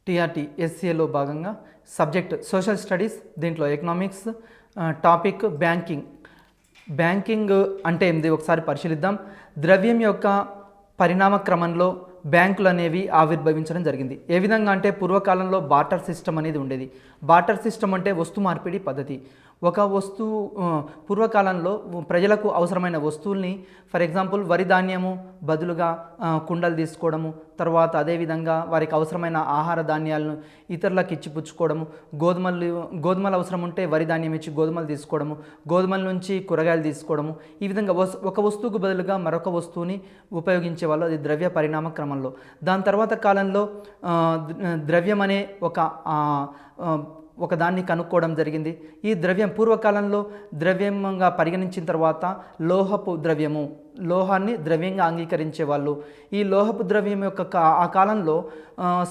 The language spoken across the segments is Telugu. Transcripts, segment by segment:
టీఆర్టీ ఎస్సీఏలో భాగంగా సబ్జెక్ట్ సోషల్ స్టడీస్, దీంట్లో ఎకనామిక్స్, టాపిక్ బ్యాంకింగ్ అంటే ఏంది ఒకసారి పరిశీలిద్దాం. ద్రవ్యం యొక్క పరిణామ క్రమంలో బ్యాంకులు అనేవి ఆవిర్భవించడం జరిగింది. ఏ విధంగా అంటే పూర్వకాలంలో బార్టర్ సిస్టమ్ అనేది ఉండేది. బార్టర్ సిస్టమ్ అంటే వస్తు మార్పిడి పద్ధతి. ఒక వస్తువు పూర్వకాలంలో ప్రజలకు అవసరమైన వస్తువుల్ని, ఫర్ ఎగ్జాంపుల్ వరి ధాన్యము బదులుగా కుండలు తీసుకోవడము, తర్వాత అదేవిధంగా వారికి అవసరమైన ఆహార ధాన్యాలను ఇతరులకు ఇచ్చి పుచ్చుకోవడము, గోధుమలు అవసరం ఉంటే వరి ధాన్యం ఇచ్చి గోధుమలు తీసుకోవడము, గోధుమల నుంచి కూరగాయలు తీసుకోవడము, ఈ విధంగా ఒక వస్తువుకు బదులుగా మరొక వస్తువుని ఉపయోగించే వాళ్ళు. అది ద్రవ్య పరిణామ క్రమంలో. దాని తర్వాత కాలంలో ద్రవ్యం అనే ఒక దాన్ని కనుక్కోవడం జరిగింది. ఈ ద్రవ్యం పూర్వకాలంలో ద్రవ్యంగా పరిగణించిన తర్వాత లోహాన్ని ద్రవ్యంగా అంగీకరించేవాళ్ళు. ఈ లోహపు ద్రవ్యం యొక్క ఆ కాలంలో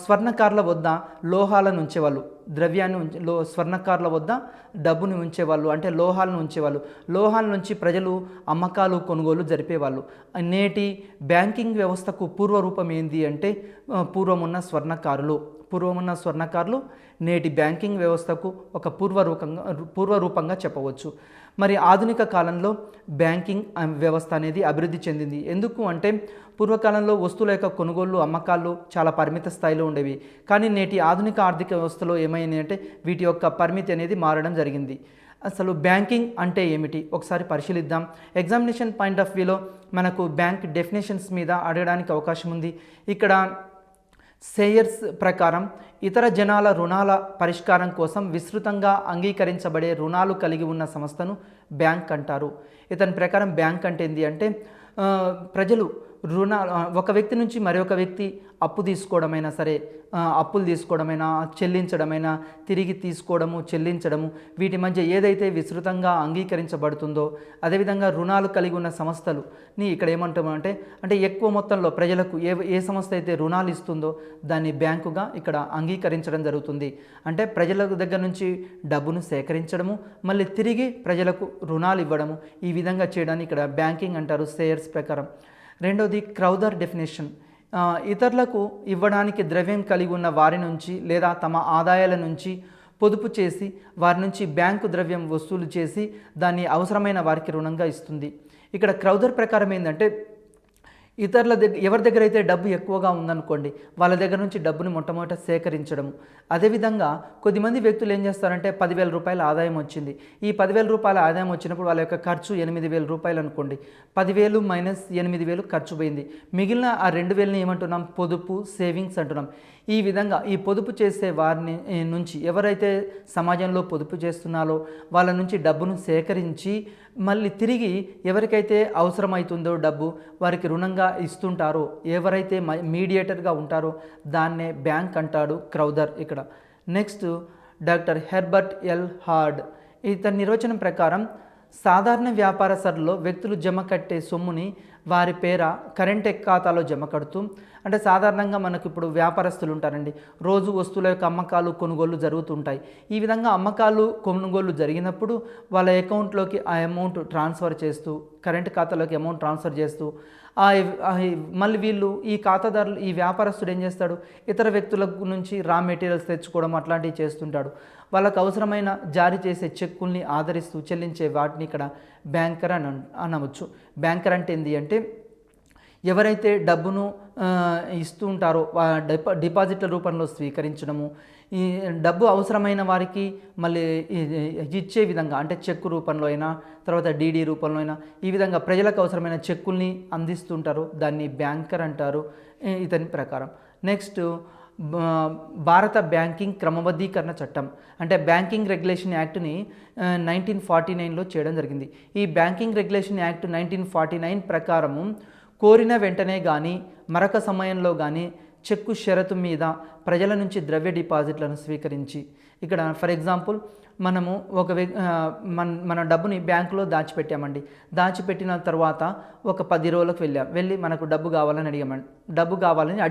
స్వర్ణకారుల వద్ద లోహాలను ఉంచేవాళ్ళు. స్వర్ణకారుల వద్ద డబ్బుని ఉంచేవాళ్ళు, అంటే లోహాలను ఉంచేవాళ్ళు. లోహాల నుంచి ప్రజలు అమ్మకాలు కొనుగోలు జరిపేవాళ్ళు. నేటి బ్యాంకింగ్ వ్యవస్థకు పూర్వరూపం ఏంది అంటే పూర్వమున్న స్వర్ణకారులు నేటి బ్యాంకింగ్ వ్యవస్థకు ఒక పూర్వరూపంగా చెప్పవచ్చు. మరి ఆధునిక కాలంలో బ్యాంకింగ్ వ్యవస్థ అనేది అభివృద్ధి చెందింది. ఎందుకు అంటే పూర్వకాలంలో వస్తువుల యొక్క కొనుగోళ్లు అమ్మకాలు చాలా పరిమిత స్థాయిలో ఉండేవి. కానీ నేటి ఆధునిక ఆర్థిక వ్యవస్థలో ఏమైంది అంటే వీటి యొక్క పరిమితి అనేది మారడం జరిగింది. అసలు బ్యాంకింగ్ అంటే ఏమిటి ఒకసారి పరిశీలిద్దాం. ఎగ్జామినేషన్ పాయింట్ ఆఫ్ వ్యూలో మనకు బ్యాంక్ డెఫినేషన్స్ మీద అడగడానికి అవకాశం ఉంది. ఇక్కడ సేయర్స్ ప్రకారం ఇతర జనాల రుణాల పరిష్కారం కోసం విస్తృతంగా అంగీకరించబడే రుణాలు కలిగి ఉన్న సంస్థను బ్యాంక్ అంటారు. ఇతని ప్రకారం బ్యాంక్ అంటే ఏంటి అంటే ప్రజలు ఒక వ్యక్తి నుంచి మరొక వ్యక్తి అప్పు తీసుకోవడమైనా సరే, అప్పులు తీసుకోవడమైనా, చెల్లించడమైనా, తిరిగి తీసుకోవడము, చెల్లించడము, వీటి మధ్య ఏదైతే విస్తృతంగా అంగీకరించబడుతుందో, అదేవిధంగా రుణాలు కలిగి ఉన్న సంస్థలుని ఇక్కడ ఏమంటామంటే ఎక్కువ మొత్తంలో ప్రజలకు ఏ సంస్థ అయితే రుణాలు ఇస్తుందో దాన్ని బ్యాంకుగా ఇక్కడ అంగీకరించడం జరుగుతుంది. అంటే ప్రజల దగ్గర నుంచి డబ్బును సేకరించడము, మళ్ళీ తిరిగి ప్రజలకు రుణాలు ఇవ్వడము, ఈ విధంగా చేయడాన్ని ఇక్కడ బ్యాంకింగ్ అంటారు సేయర్స్ ప్రకారం. రెండవది క్రౌదర్ డెఫినేషన్. ఇతరులకు ఇవ్వడానికి ద్రవ్యం కలిగి ఉన్న వారి నుంచి లేదా తమ ఆదాయాల నుంచి పొదుపు చేసి వారి నుంచి బ్యాంకు ద్రవ్యం వసూలు చేసి దాన్ని అవసరమైన వారికి రుణంగా ఇస్తుంది. ఇక్కడ క్రౌదర్ ప్రకారం ఏంటంటే ఎవరి దగ్గర అయితే డబ్బు ఎక్కువగా ఉందనుకోండి వాళ్ళ దగ్గర నుంచి డబ్బుని మొట్టమొదట సేకరించడము. అదేవిధంగా కొద్దిమంది వ్యక్తులు ఏం చేస్తారంటే 10,000 రూపాయల ఆదాయం వచ్చింది. ఈ 10,000 రూపాయల ఆదాయం వచ్చినప్పుడు వాళ్ళ యొక్క ఖర్చు 8,000 రూపాయలు అనుకోండి. 10,000 మైనస్ 8,000 ఖర్చు పోయింది. మిగిలిన ఆ 2,000ని ఏమంటున్నాం? పొదుపు, సేవింగ్స్ అంటున్నాం. ఈ విధంగా ఈ పొదుపు చేసే వారిని నుంచి ఎవరైతే సమాజంలో పొదుపు చేస్తున్నారో వాళ్ళ నుంచి డబ్బును సేకరించి మళ్ళీ తిరిగి ఎవరికైతే అవసరమవుతుందో డబ్బు వారికి రుణంగా ఇస్తుంటారో, ఎవరైతే మీడియేటర్గా ఉంటారో దాన్నే బ్యాంక్ అంటాడు క్రౌదర్ ఇక్కడ. Next doctor Herbert L hard. ఇతని నిర్వచనం ప్రకారం సాధారణ వ్యాపారస్తులలో వ్యక్తులు జమ కట్టే సొమ్ముని వారి పేర కరెంట్ ఖాతాలో జమ కడుతూ, అంటే సాధారణంగా మనకు ఇప్పుడు వ్యాపారస్తులు ఉంటారండి, రోజు వస్తువుల యొక్క అమ్మకాలు కొనుగోళ్లు జరుగుతుంటాయి. ఈ విధంగా అమ్మకాలు కొనుగోళ్లు జరిగినప్పుడు వాళ్ళ అకౌంట్లోకి ఆ అమౌంట్ ట్రాన్స్ఫర్ చేస్తూ, కరెంట్ ఖాతాలోకి అమౌంట్ ట్రాన్స్ఫర్ చేస్తూ మళ్ళీ వీళ్ళు ఈ వ్యాపారస్తుడు ఏం చేస్తాడు? ఇతర వ్యక్తుల నుంచి రా మెటీరియల్స్ తెచ్చుకోవడం అట్లాంటివి చేస్తుంటాడు. వాళ్ళకు అవసరమైన జారీ చేసే చెక్కుల్ని ఆదరిస్తూ చెల్లించే వాటిని ఇక్కడ బ్యాంకర్ అని అనవచ్చు. బ్యాంకర్ అంటే ఏంటి అంటే ఎవరైతే డబ్బును ఇస్తూ ఉంటారో డిపాజిట్ల రూపంలో స్వీకరించడము, ఈ డబ్బు అవసరమైన వారికి మళ్ళీ ఇచ్చే విధంగా, అంటే చెక్కు రూపంలో అయినా తర్వాత డీడీ రూపంలో అయినా ఈ విధంగా ప్రజలకు అవసరమైన చెక్కుల్ని అందిస్తుంటారు. దాన్ని బ్యాంకర్ అంటారు ఇతని ప్రకారం. నెక్స్ట్ భారత బ్యాంకింగ్ క్రమబద్ధీకరణ చట్టం, అంటే బ్యాంకింగ్ రెగ్యులేషన్ యాక్ట్ని 1949లో చేయడం జరిగింది. ఈ బ్యాంకింగ్ రెగ్యులేషన్ యాక్ట్ 1949 ప్రకారము కోరిన వెంటనే కానీ మరొక సమయంలో కానీ చెక్కు షరతు మీద ప్రజల నుంచి ద్రవ్య డిపాజిట్లను స్వీకరించి, ఇక్కడ ఫర్ ఎగ్జాంపుల్ మనము మన డబ్బుని బ్యాంకులో దాచిపెట్టామండి. దాచిపెట్టిన తర్వాత ఒక 10 రోజులకు వెళ్ళి మనకు డబ్బు కావాలని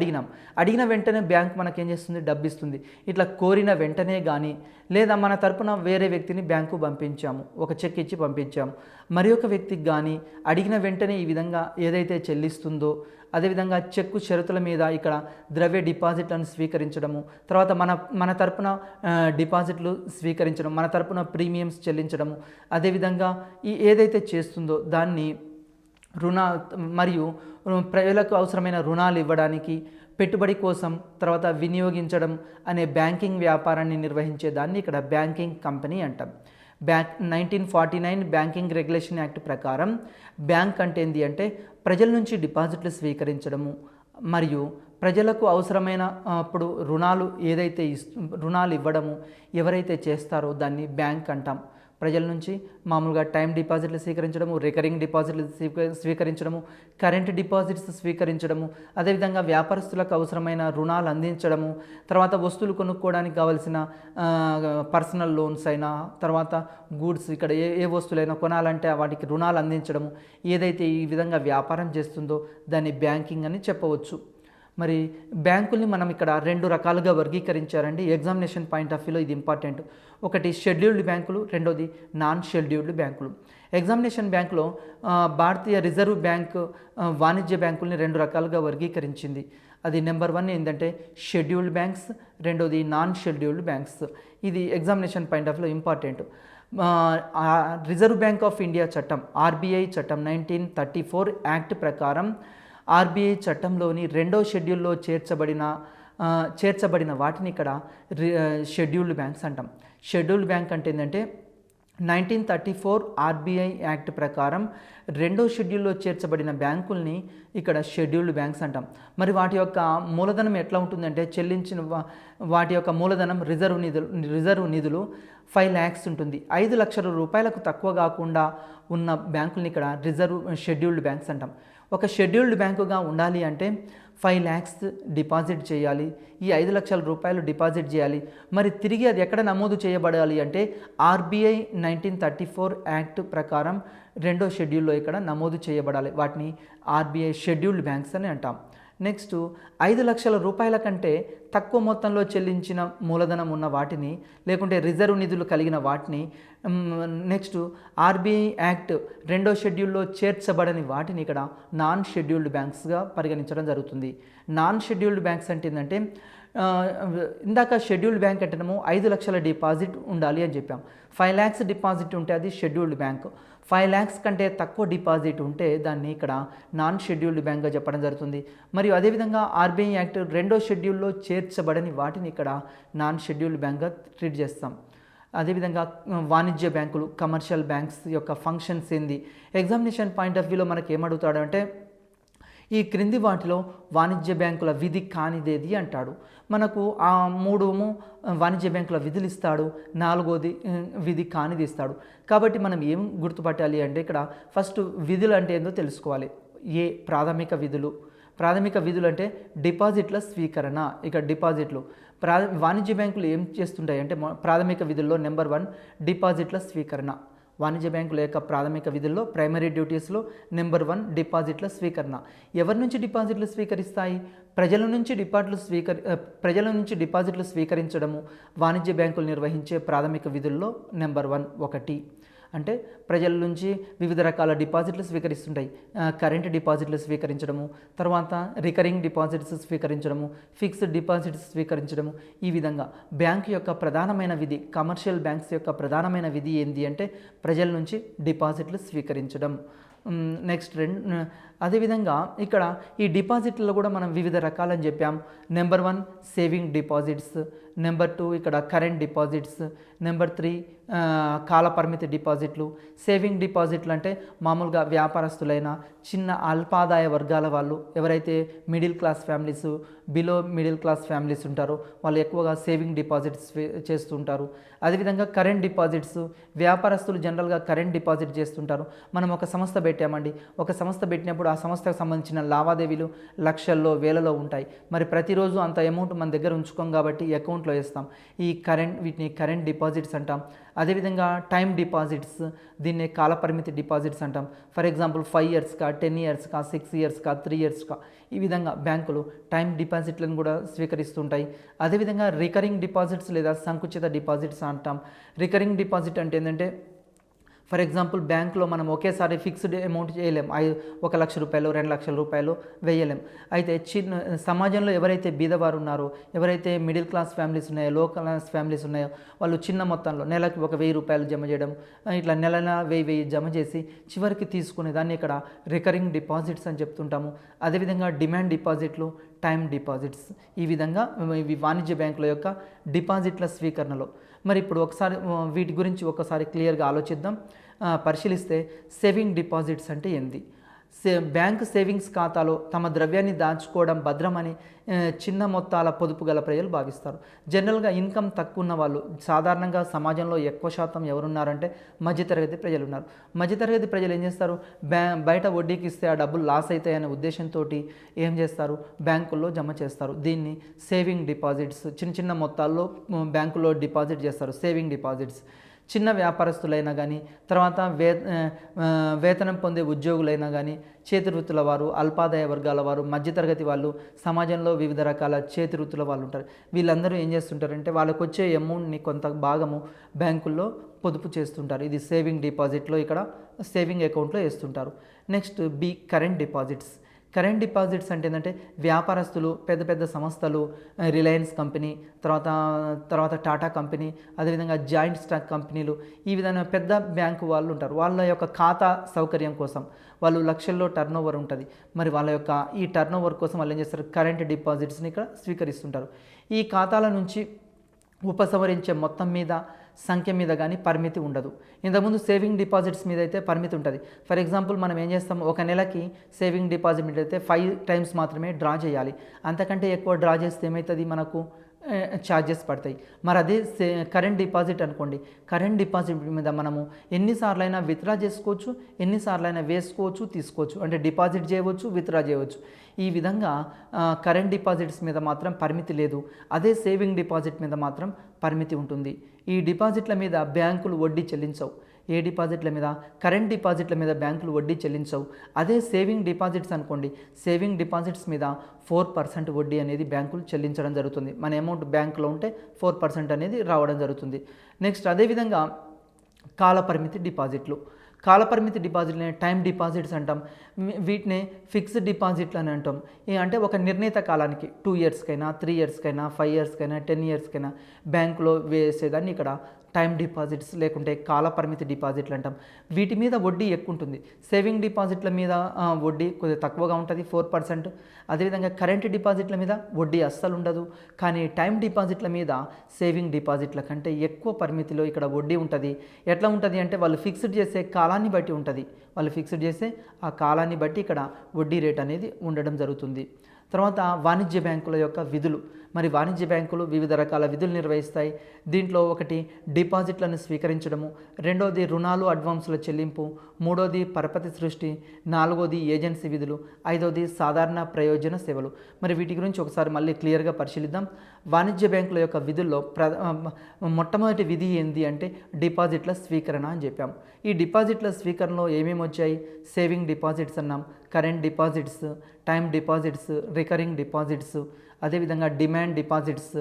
అడిగిన వెంటనే బ్యాంక్ మనకేం చేస్తుంది? డబ్బు ఇస్తుంది. ఇట్లా కోరిన వెంటనే కానీ లేదా మన తరపున వేరే వ్యక్తిని బ్యాంకు పంపించాము, ఒక చెక్ ఇచ్చి పంపించాము, మరి ఒక వ్యక్తికి కానీ అడిగిన వెంటనే ఈ విధంగా ఏదైతే చెల్లిస్తుందో అదేవిధంగా చెక్కు షరతుల మీద ఇక్కడ ద్రవ్య డిపాజిట్లను స్వీకరించడము, తర్వాత మన తరపున డిపాజిట్లు స్వీకరించడం, మన తరపున ప్రీమియమ్స్ చెల్లించడము, అదేవిధంగా ఏదైతే చేస్తుందో దాన్ని మరియు ప్రజలకు అవసరమైన రుణాలు ఇవ్వడానికి, పెట్టుబడి కోసం తర్వాత వినియోగించడం అనే బ్యాంకింగ్ వ్యాపారాన్ని నిర్వహించే దాన్ని ఇక్కడ బ్యాంకింగ్ కంపెనీ అంటాం. 1949 బ్యాంకింగ్ రెగ్యులేషన్ యాక్ట్ ప్రకారం బ్యాంక్ అంటే ఏంటి అంటే ప్రజల నుంచి డిపాజిట్లు స్వీకరించడము మరియు ప్రజలకు అవసరమైన అప్పుడు రుణాలు ఇవ్వడము ఎవరైతే చేస్తారో దాన్ని బ్యాంక్ అంటాం. ప్రజల నుంచి మామూలుగా టైం డిపాజిట్లు స్వీకరించడము, రికరింగ్ డిపాజిట్లు స్వీకరించడము, కరెంట్ డిపాజిట్స్ స్వీకరించడము, అదేవిధంగా వ్యాపారస్తులకు అవసరమైన రుణాలు అందించడము, తర్వాత వస్తువులు కొనుక్కోవడానికి కావాల్సిన పర్సనల్ లోన్స్ అయినా, తర్వాత గూడ్స్ ఇక్కడ ఏ వస్తువులైనా కొనాలంటే వాటికి రుణాలు అందించడము, ఏదైతే ఈ విధంగా వ్యాపారం చేస్తుందో దాన్ని బ్యాంకింగ్ అని చెప్పవచ్చు. మరి బ్యాంకుల్ని మనం ఇక్కడ 2 రకాలుగా వర్గీకరించారండి. ఎగ్జామినేషన్ పాయింట్ ఆఫ్ వ్యూలో ఇది ఇంపార్టెంట్. ఒకటి షెడ్యూల్డ్ బ్యాంకులు, రెండోది నాన్ షెడ్యూల్డ్ బ్యాంకులు. ఎగ్జామినేషన్ బ్యాంకులో భారతీయ రిజర్వ్ బ్యాంక్ వాణిజ్య బ్యాంకుల్ని 2 రకాలుగా వర్గీకరించింది. అది నెంబర్ 1 ఏంటంటే షెడ్యూల్డ్ బ్యాంక్స్, రెండోది నాన్ షెడ్యూల్డ్ బ్యాంక్స్. ఇది ఎగ్జామినేషన్ పాయింట్ ఆఫ్ వ్యూలో important. Reserve Bank of India చట్టం, ఆర్బీఐ చట్టం 1934 యాక్ట్ ప్రకారం ఆర్బీఐ చట్టంలోని 2వ షెడ్యూల్లో చేర్చబడిన వాటిని ఇక్కడ షెడ్యూల్డ్ బ్యాంక్స్ అంటాం. షెడ్యూల్డ్ బ్యాంక్ అంటే ఏంటంటే 1934 ఆర్బీఐ యాక్ట్ ప్రకారం 2వ షెడ్యూల్లో చేర్చబడిన బ్యాంకుల్ని ఇక్కడ షెడ్యూల్డ్ బ్యాంక్స్ అంటాం. మరి వాటి యొక్క మూలధనం ఎట్లా ఉంటుందంటే చెల్లించిన వాటి యొక్క మూలధనం రిజర్వ్ నిధులు 5 lakhs ఉంటుంది. 5 లక్షల రూపాయలకు తక్కువ కాకుండా ఉన్న బ్యాంకుల్ని ఇక్కడ షెడ్యూల్డ్ బ్యాంక్స్ అంటాం. ఒక షెడ్యూల్డ్ బ్యాంకుగా ఉండాలి అంటే 5 lakhs డిపాజిట్ చేయాలి. ఈ 5 లక్షల రూపాయలు డిపాజిట్ చేయాలి. మరి తిరిగి అది ఎక్కడ నమోదు చేయబడాలి అంటే ఆర్బీఐ 1934 యాక్ట్ ప్రకారం 2వ షెడ్యూల్లో ఇక్కడ నమోదు చేయబడాలి. వాటిని ఆర్బీఐ షెడ్యూల్డ్ బ్యాంక్స్ అని అంటాం. నెక్స్ట్ 5 లక్షల రూపాయల కంటే తక్కువ మొత్తంలో చెల్లించిన మూలధనం ఉన్న వాటిని, లేకుంటే రిజర్వ్ నిధులు కలిగిన వాటిని, నెక్స్ట్ ఆర్బీఐ యాక్ట్ 2వ షెడ్యూల్లో చేర్చబడని వాటిని ఇక్కడ నాన్ షెడ్యూల్డ్ బ్యాంక్స్గా పరిగణించడం జరుగుతుంది. నాన్ షెడ్యూల్డ్ బ్యాంక్స్ అంటే ఏంటంటే ఇందాక షెడ్యూల్డ్ బ్యాంక్ అంటేనేమో 5 లక్షల డిపాజిట్ ఉండాలి అని చెప్పాం. 5 lakhs డిపాజిట్ ఉంటే అది షెడ్యూల్డ్ బ్యాంక్. 5 lakhs కంటే తక్కువ డిపాజిట్ ఉంటే దాన్ని ఇక్కడ నాన్ షెడ్యూల్డ్ బ్యాంక్గా చెప్పడం జరుగుతుంది. మరియు అదేవిధంగా ఆర్బీఐ యాక్ట్ 2వ షెడ్యూల్లో చేర్చబడని వాటిని ఇక్కడ నాన్ షెడ్యూల్డ్ బ్యాంక్గా ట్రీట్ చేస్తాం. అదేవిధంగా వాణిజ్య బ్యాంకులు, కమర్షియల్ బ్యాంక్స్ యొక్క ఫంక్షన్స్ ఏంది, ఎగ్జామినేషన్ పాయింట్ ఆఫ్ వ్యూలో మనకి ఏమడుగుతాడు అంటే ఈ క్రింది వాటిలో వాణిజ్య బ్యాంకుల విధి కానిదేది అంటాడు. మనకు ఆ 3 వాణిజ్య బ్యాంకుల విధులు ఇస్తాడు, 4వది విధి కానిది ఇస్తాడు. కాబట్టి మనం ఏం గుర్తుపట్టాలి అంటే ఇక్కడ ఫస్ట్ విధులు అంటే ఏందో తెలుసుకోవాలి. ప్రాథమిక విధులు అంటే డిపాజిట్ల స్వీకరణ. ఇక డిపాజిట్లు వాణిజ్య బ్యాంకులు ఏం చేస్తుంటాయి అంటే ప్రాథమిక విధుల్లో నెంబర్ 1 డిపాజిట్ల స్వీకరణ. వాణిజ్య బ్యాంకుల యొక్క ప్రాథమిక విధుల్లో ప్రైమరీ డ్యూటీస్లో నెంబర్ 1 డిపాజిట్ల స్వీకరణ. ఎవరి నుంచి డిపాజిట్లు స్వీకరిస్తాయి? ప్రజల నుంచి డిపాజిట్లు స్వీకరించడము వాణిజ్య బ్యాంకులు నిర్వహించే ప్రాథమిక విధుల్లో నెంబర్ 1 అంటే ప్రజల నుంచి వివిధ రకాల డిపాజిట్లు స్వీకరిస్తుంటాయి. కరెంట్ డిపాజిట్లు స్వీకరించడము, తర్వాత రికరింగ్ డిపాజిట్స్ స్వీకరించడము, ఫిక్స్డ్ డిపాజిట్స్ స్వీకరించడము. ఈ విధంగా బ్యాంకు యొక్క ప్రధానమైన విధి, కమర్షియల్ బ్యాంక్స్ యొక్క ప్రధానమైన విధి ఏంటి అంటే ప్రజల నుంచి డిపాజిట్లు స్వీకరించడం. నెక్స్ట్ అదేవిధంగా ఇక్కడ ఈ డిపాజిట్లలో కూడా మనం వివిధ రకాలని చెప్పాం. నెంబర్ 1 సేవింగ్ డిపాజిట్స్, నెంబర్ 2 ఇక్కడ కరెంట్ డిపాజిట్స్, నెంబర్ 3 కాలపరిమితి డిపాజిట్లు. సేవింగ్ డిపాజిట్లు అంటే మామూలుగా వ్యాపారస్తులైన చిన్న అల్పాదాయ వర్గాల వాళ్ళు, ఎవరైతే middle class families, below middle class families ఉంటారో వాళ్ళు ఎక్కువగా సేవింగ్ డిపాజిట్స్ చేస్తుంటారు. అదేవిధంగా కరెంట్ డిపాజిట్స్, వ్యాపారస్తులు జనరల్గా కరెంట్ డిపాజిట్ చేస్తుంటారు. మనం ఒక సంస్థ పెట్టామండి, ఒక సంస్థ పెట్టినప్పుడు ఆ సంస్థకు సంబంధించిన లావాదేవీలు లక్షల్లో వేలలో ఉంటాయి. మరి ప్రతిరోజు అంత అమౌంట్ మన దగ్గర ఉంచుకోం కాబట్టి అకౌంట్లో వేస్తాం. వీటిని కరెంట్ డిపాజిట్స్ అంటాం. అదేవిధంగా టైం డిపాజిట్స్, దీన్నే కాలపరిమితి డిపాజిట్స్ అంటాం. For example 5 years, 10 years, 6 years, 3 years ఈ విధంగా బ్యాంకులు టైం డిపాజిట్లను కూడా స్వీకరిస్తుంటాయి. అదేవిధంగా రికరింగ్ డిపాజిట్స్ లేదా సంకుచిత డిపాజిట్స్ అంటాం. రికరింగ్ డిపాజిట్ అంటే ఏంటంటే ఫర్ ఎగ్జాంపుల్ బ్యాంకులో మనం ఒకేసారి ఫిక్స్డ్ అమౌంట్ చేయలేం. 1,00,000 రూపాయలు, 2,00,000 రూపాయలు వేయలేం. అయితే సమాజంలో ఎవరైతే బీదవారు ఉన్నారో, ఎవరైతే మిడిల్ క్లాస్ ఫ్యామిలీస్ ఉన్నాయో, లో క్లాస్ ఫ్యామిలీస్ ఉన్నాయో, వాళ్ళు చిన్న మొత్తంలో నెలకు ఒక 1,000 రూపాయలు జమ చేయడం, ఇట్లా నెల 1,000 జమ చేసి చివరికి తీసుకునే దాన్ని ఇక్కడ రికరింగ్ డిపాజిట్స్ అని చెప్తుంటాము. అదేవిధంగా డిమాండ్ డిపాజిట్లు, టైం డిపాజిట్స్, ఈ విధంగా ఇవి వాణిజ్య బ్యాంకుల యొక్క డిపాజిట్ల స్వీకరణలో. మరి ఇప్పుడు ఒకసారి వీటి గురించి ఒకసారి క్లియర్గా ఆలోచిద్దాం. పరిశీలిస్తే సేవింగ్ డిపాజిట్స్ అంటే ఏంది? బ్యాంక్ సేవింగ్స్ ఖాతాలో తమ ద్రవ్యాన్ని దాచుకోవడం భద్రమని చిన్న మొత్తాల పొదుపు గల ప్రజలు భావిస్తారు. జనరల్గా ఇన్కమ్ తక్కువ ఉన్న వాళ్ళు, సాధారణంగా సమాజంలో ఎక్కువ శాతం ఎవరున్నారంటే మధ్యతరగతి ప్రజలు ఉన్నారు. మధ్యతరగతి ప్రజలు ఏం చేస్తారు? బయట వడ్డీకి ఇస్తే ఆ డబ్బులు లాస్ అవుతాయనే ఉద్దేశంతో ఏం చేస్తారు? బ్యాంకుల్లో జమ చేస్తారు. దీన్ని సేవింగ్ డిపాజిట్స్, చిన్న చిన్న మొత్తాల్లో బ్యాంకులో డిపాజిట్ చేస్తారు, సేవింగ్ డిపాజిట్స్. చిన్న వ్యాపారస్తులైనా కానీ, తర్వాత వేతనం పొందే ఉద్యోగులైనా కానీ, చేతి వృత్తుల వారు, అల్పాదాయ వర్గాల వారు, మధ్యతరగతి వాళ్ళు, సమాజంలో వివిధ రకాల చేతి వృత్తుల వాళ్ళు ఉంటారు. వీళ్ళందరూ ఏం చేస్తుంటారంటే వాళ్ళకు వచ్చే అమౌంట్ని కొంత భాగము బ్యాంకుల్లో పొదుపు చేస్తుంటారు. ఇది సేవింగ్ డిపాజిట్లో, ఇక్కడ సేవింగ్ అకౌంట్లో వేస్తుంటారు. Next current deposits. Current deposits అంటే ఏంటంటే వ్యాపారస్తులు, పెద్ద పెద్ద సంస్థలు, రిలయన్స్ కంపెనీ, తర్వాత టాటా కంపెనీ, అదేవిధంగా జాయింట్ స్టాక్ కంపెనీలు, ఈ విధంగా పెద్ద బ్యాంకు వాళ్ళు ఉంటారు. వాళ్ళ యొక్క ఖాతా సౌకర్యం కోసం వాళ్ళు లక్షల్లో టర్న్ ఓవర్ ఉంటుంది. మరి వాళ్ళ యొక్క ఈ టర్న్ ఓవర్ కోసం వాళ్ళు ఏం చేస్తారు? కరెంట్ డిపాజిట్స్ని ఇక్కడ స్వీకరిస్తుంటారు. ఈ ఖాతాల నుంచి ఉపసంహరించే మొత్తం మీద, సంఖ్య మీద కానీ పరిమితి ఉండదు. ఇంతకుముందు సేవింగ్ డిపాజిట్స్ మీద అయితే పరిమితి ఉంటుంది. ఫర్ ఎగ్జాంపుల్ మనం ఏం చేస్తాం? ఒక నెలకి సేవింగ్ డిపాజిట్ మీద అయితే 5 టైమ్స్ మాత్రమే డ్రా చేయాలి. అంతకంటే ఎక్కువ డ్రా చేస్తే ఏమవుతుంది? మనకు ఛార్జెస్ పడతాయి. మరి అదే కరెంట్ డిపాజిట్ అనుకోండి, కరెంట్ డిపాజిట్ మీద మనము ఎన్నిసార్లైనా విత్డ్రా చేసుకోవచ్చు, ఎన్నిసార్లైనా వేసుకోవచ్చు, తీసుకోవచ్చు. అంటే డిపాజిట్ చేయవచ్చు, విత్డ్రా చేయవచ్చు. ఈ విధంగా కరెంట్ డిపాజిట్స్ మీద మాత్రం పరిమితి లేదు. అదే సేవింగ్ డిపాజిట్ మీద మాత్రం పరిమితి ఉంటుంది. ఈ డిపాజిట్ల మీద బ్యాంకులు వడ్డీ చెల్లించవు. ఏ డిపాజిట్ల మీద? కరెంట్ డిపాజిట్ల మీద బ్యాంకులు వడ్డీ చెల్లించవు. అదే సేవింగ్ డిపాజిట్స్ అనుకోండి, సేవింగ్ డిపాజిట్స్ మీద 4% వడ్డీ అనేది బ్యాంకులు చెల్లించడం జరుగుతుంది. మన అమౌంట్ బ్యాంకులో ఉంటే 4% అనేది రావడం జరుగుతుంది. నెక్స్ట్ అదేవిధంగా కాలపరిమితి డిపాజిట్లు. కాలపరిమితి డిపాజిట్లని టైం డిపాజిట్స్ అంటాం. వీటిని ఫిక్స్డ్ డిపాజిట్లు అని అంటాం. అంటే ఒక నిర్ణీత కాలానికి 2 ఇయర్స్కైనా, 3 ఇయర్స్కైనా, 5 ఇయర్స్కైనా, 10 ఇయర్స్కైనా బ్యాంకులో వేసేదాన్ని ఇక్కడ టైం డిపాజిట్స్ లేకుంటే కాలపరిమితి డిపాజిట్లు అంటాం. వీటి మీద వడ్డీ ఎక్కువ ఉంటుంది. సేవింగ్ డిపాజిట్ల మీద వడ్డీ కొద్దిగా తక్కువగా ఉంటుంది, 4%. అదేవిధంగా కరెంట్ డిపాజిట్ల మీద వడ్డీ అస్సలు ఉండదు. కానీ టైం డిపాజిట్ల మీద సేవింగ్ డిపాజిట్ల కంటే ఎక్కువ పరిమితిలో ఇక్కడ వడ్డీ ఉంటుంది. ఎట్లా ఉంటుంది అంటే వాళ్ళు ఫిక్స్డ్ చేసే కాలాన్ని బట్టి ఉంటుంది. వాళ్ళు ఫిక్స్డ్ చేసే ఆ కాలాన్ని బట్టి ఇక్కడ వడ్డీ రేట్ అనేది ఉండడం జరుగుతుంది. తర్వాత వాణిజ్య బ్యాంకుల యొక్క విధులు. మరి వాణిజ్య బ్యాంకులు వివిధ రకాల విధులు నిర్వహిస్తాయి. దీంట్లో ఒకటి డిపాజిట్లను స్వీకరించడము, రెండోది రుణాలు అడ్వాన్సుల చెల్లింపు, మూడోది పరపతి సృష్టి, నాలుగోది ఏజెన్సీ విధులు, ఐదోది సాధారణ ప్రయోజన సేవలు. మరి వీటి గురించి ఒకసారి మళ్ళీ క్లియర్గా పరిశీలిద్దాం. వాణిజ్య బ్యాంకుల యొక్క విధుల్లో మొట్టమొదటి విధి ఏంది అంటే డిపాజిట్ల స్వీకరణ అని చెప్పాము. ఈ డిపాజిట్ల స్వీకరణలో ఏమేమి వచ్చాయి? సేవింగ్ డిపాజిట్స్ అన్నాం, current deposits, time deposits, recurring deposits, అదేవిధంగా డిమాండ్ డిపాజిట్స్,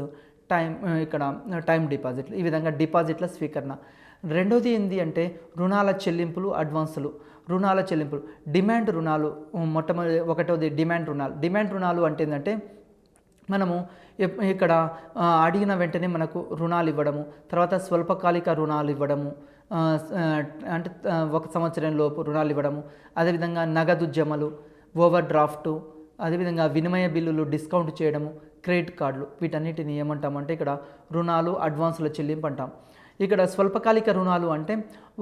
ఇక్కడ టైం డిపాజిట్లు, ఈ విధంగా డిపాజిట్ల స్వీకరణ. రెండోది ఏంటి అంటే రుణాల చెల్లింపులు, అడ్వాన్సులు. రుణాల చెల్లింపులు, డిమాండ్ రుణాలు. ఒకటోది డిమాండ్ రుణాలు. డిమాండ్ రుణాలు అంటే ఏంటంటే మనము ఇక్కడ అడిగిన వెంటనే మనకు రుణాలు ఇవ్వడము, తర్వాత స్వల్పకాలిక రుణాలు ఇవ్వడము, అంటే 1 సంవత్సరం లోపు రుణాలు ఇవ్వడము, అదేవిధంగా నగదు జమలు, ఓవర్ డ్రాఫ్టు, అదేవిధంగా వినిమయ బిల్లులు డిస్కౌంట్ చేయడము, క్రెడిట్ కార్డులు, వీటన్నిటిని ఏమంటామంటే ఇక్కడ రుణాలు, అడ్వాన్సుల చెల్లింపు అంటాం. ఇక్కడ స్వల్పకాలిక రుణాలు అంటే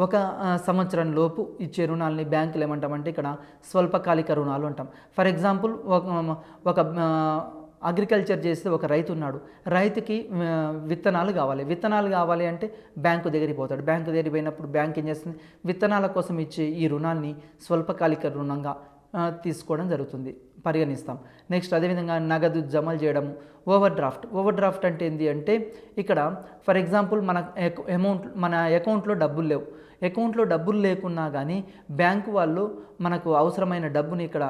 1 సంవత్సరం లోపు ఇచ్చే రుణాలని బ్యాంకులు ఏమంటామంటే ఇక్కడ స్వల్పకాలిక రుణాలు అంటాం. ఫర్ ఎగ్జాంపుల్ ఒక అగ్రికల్చర్ చేస్తే ఒక రైతు ఉన్నాడు. రైతుకి విత్తనాలు కావాలి అంటే బ్యాంకు దగ్గరికి పోతాడు. బ్యాంకు దగ్గరికి పోయినప్పుడు బ్యాంక్ ఏం చేస్తుంది? విత్తనాల కోసం ఇచ్చే ఈ రుణాన్ని స్వల్పకాలిక రుణంగా తీసుకోవడం జరుగుతుంది, పరిగణిస్తాం. నెక్స్ట్ అదేవిధంగా నగదు జమలు చేయడము, ఓవర్ డ్రాఫ్ట్ అంటే ఏంటి అంటే ఇక్కడ ఫర్ ఎగ్జాంపుల్ మన అకౌంట్లో డబ్బులు లేకున్నా కానీ బ్యాంకు వాళ్ళు మనకు అవసరమైన డబ్బుని ఇక్కడ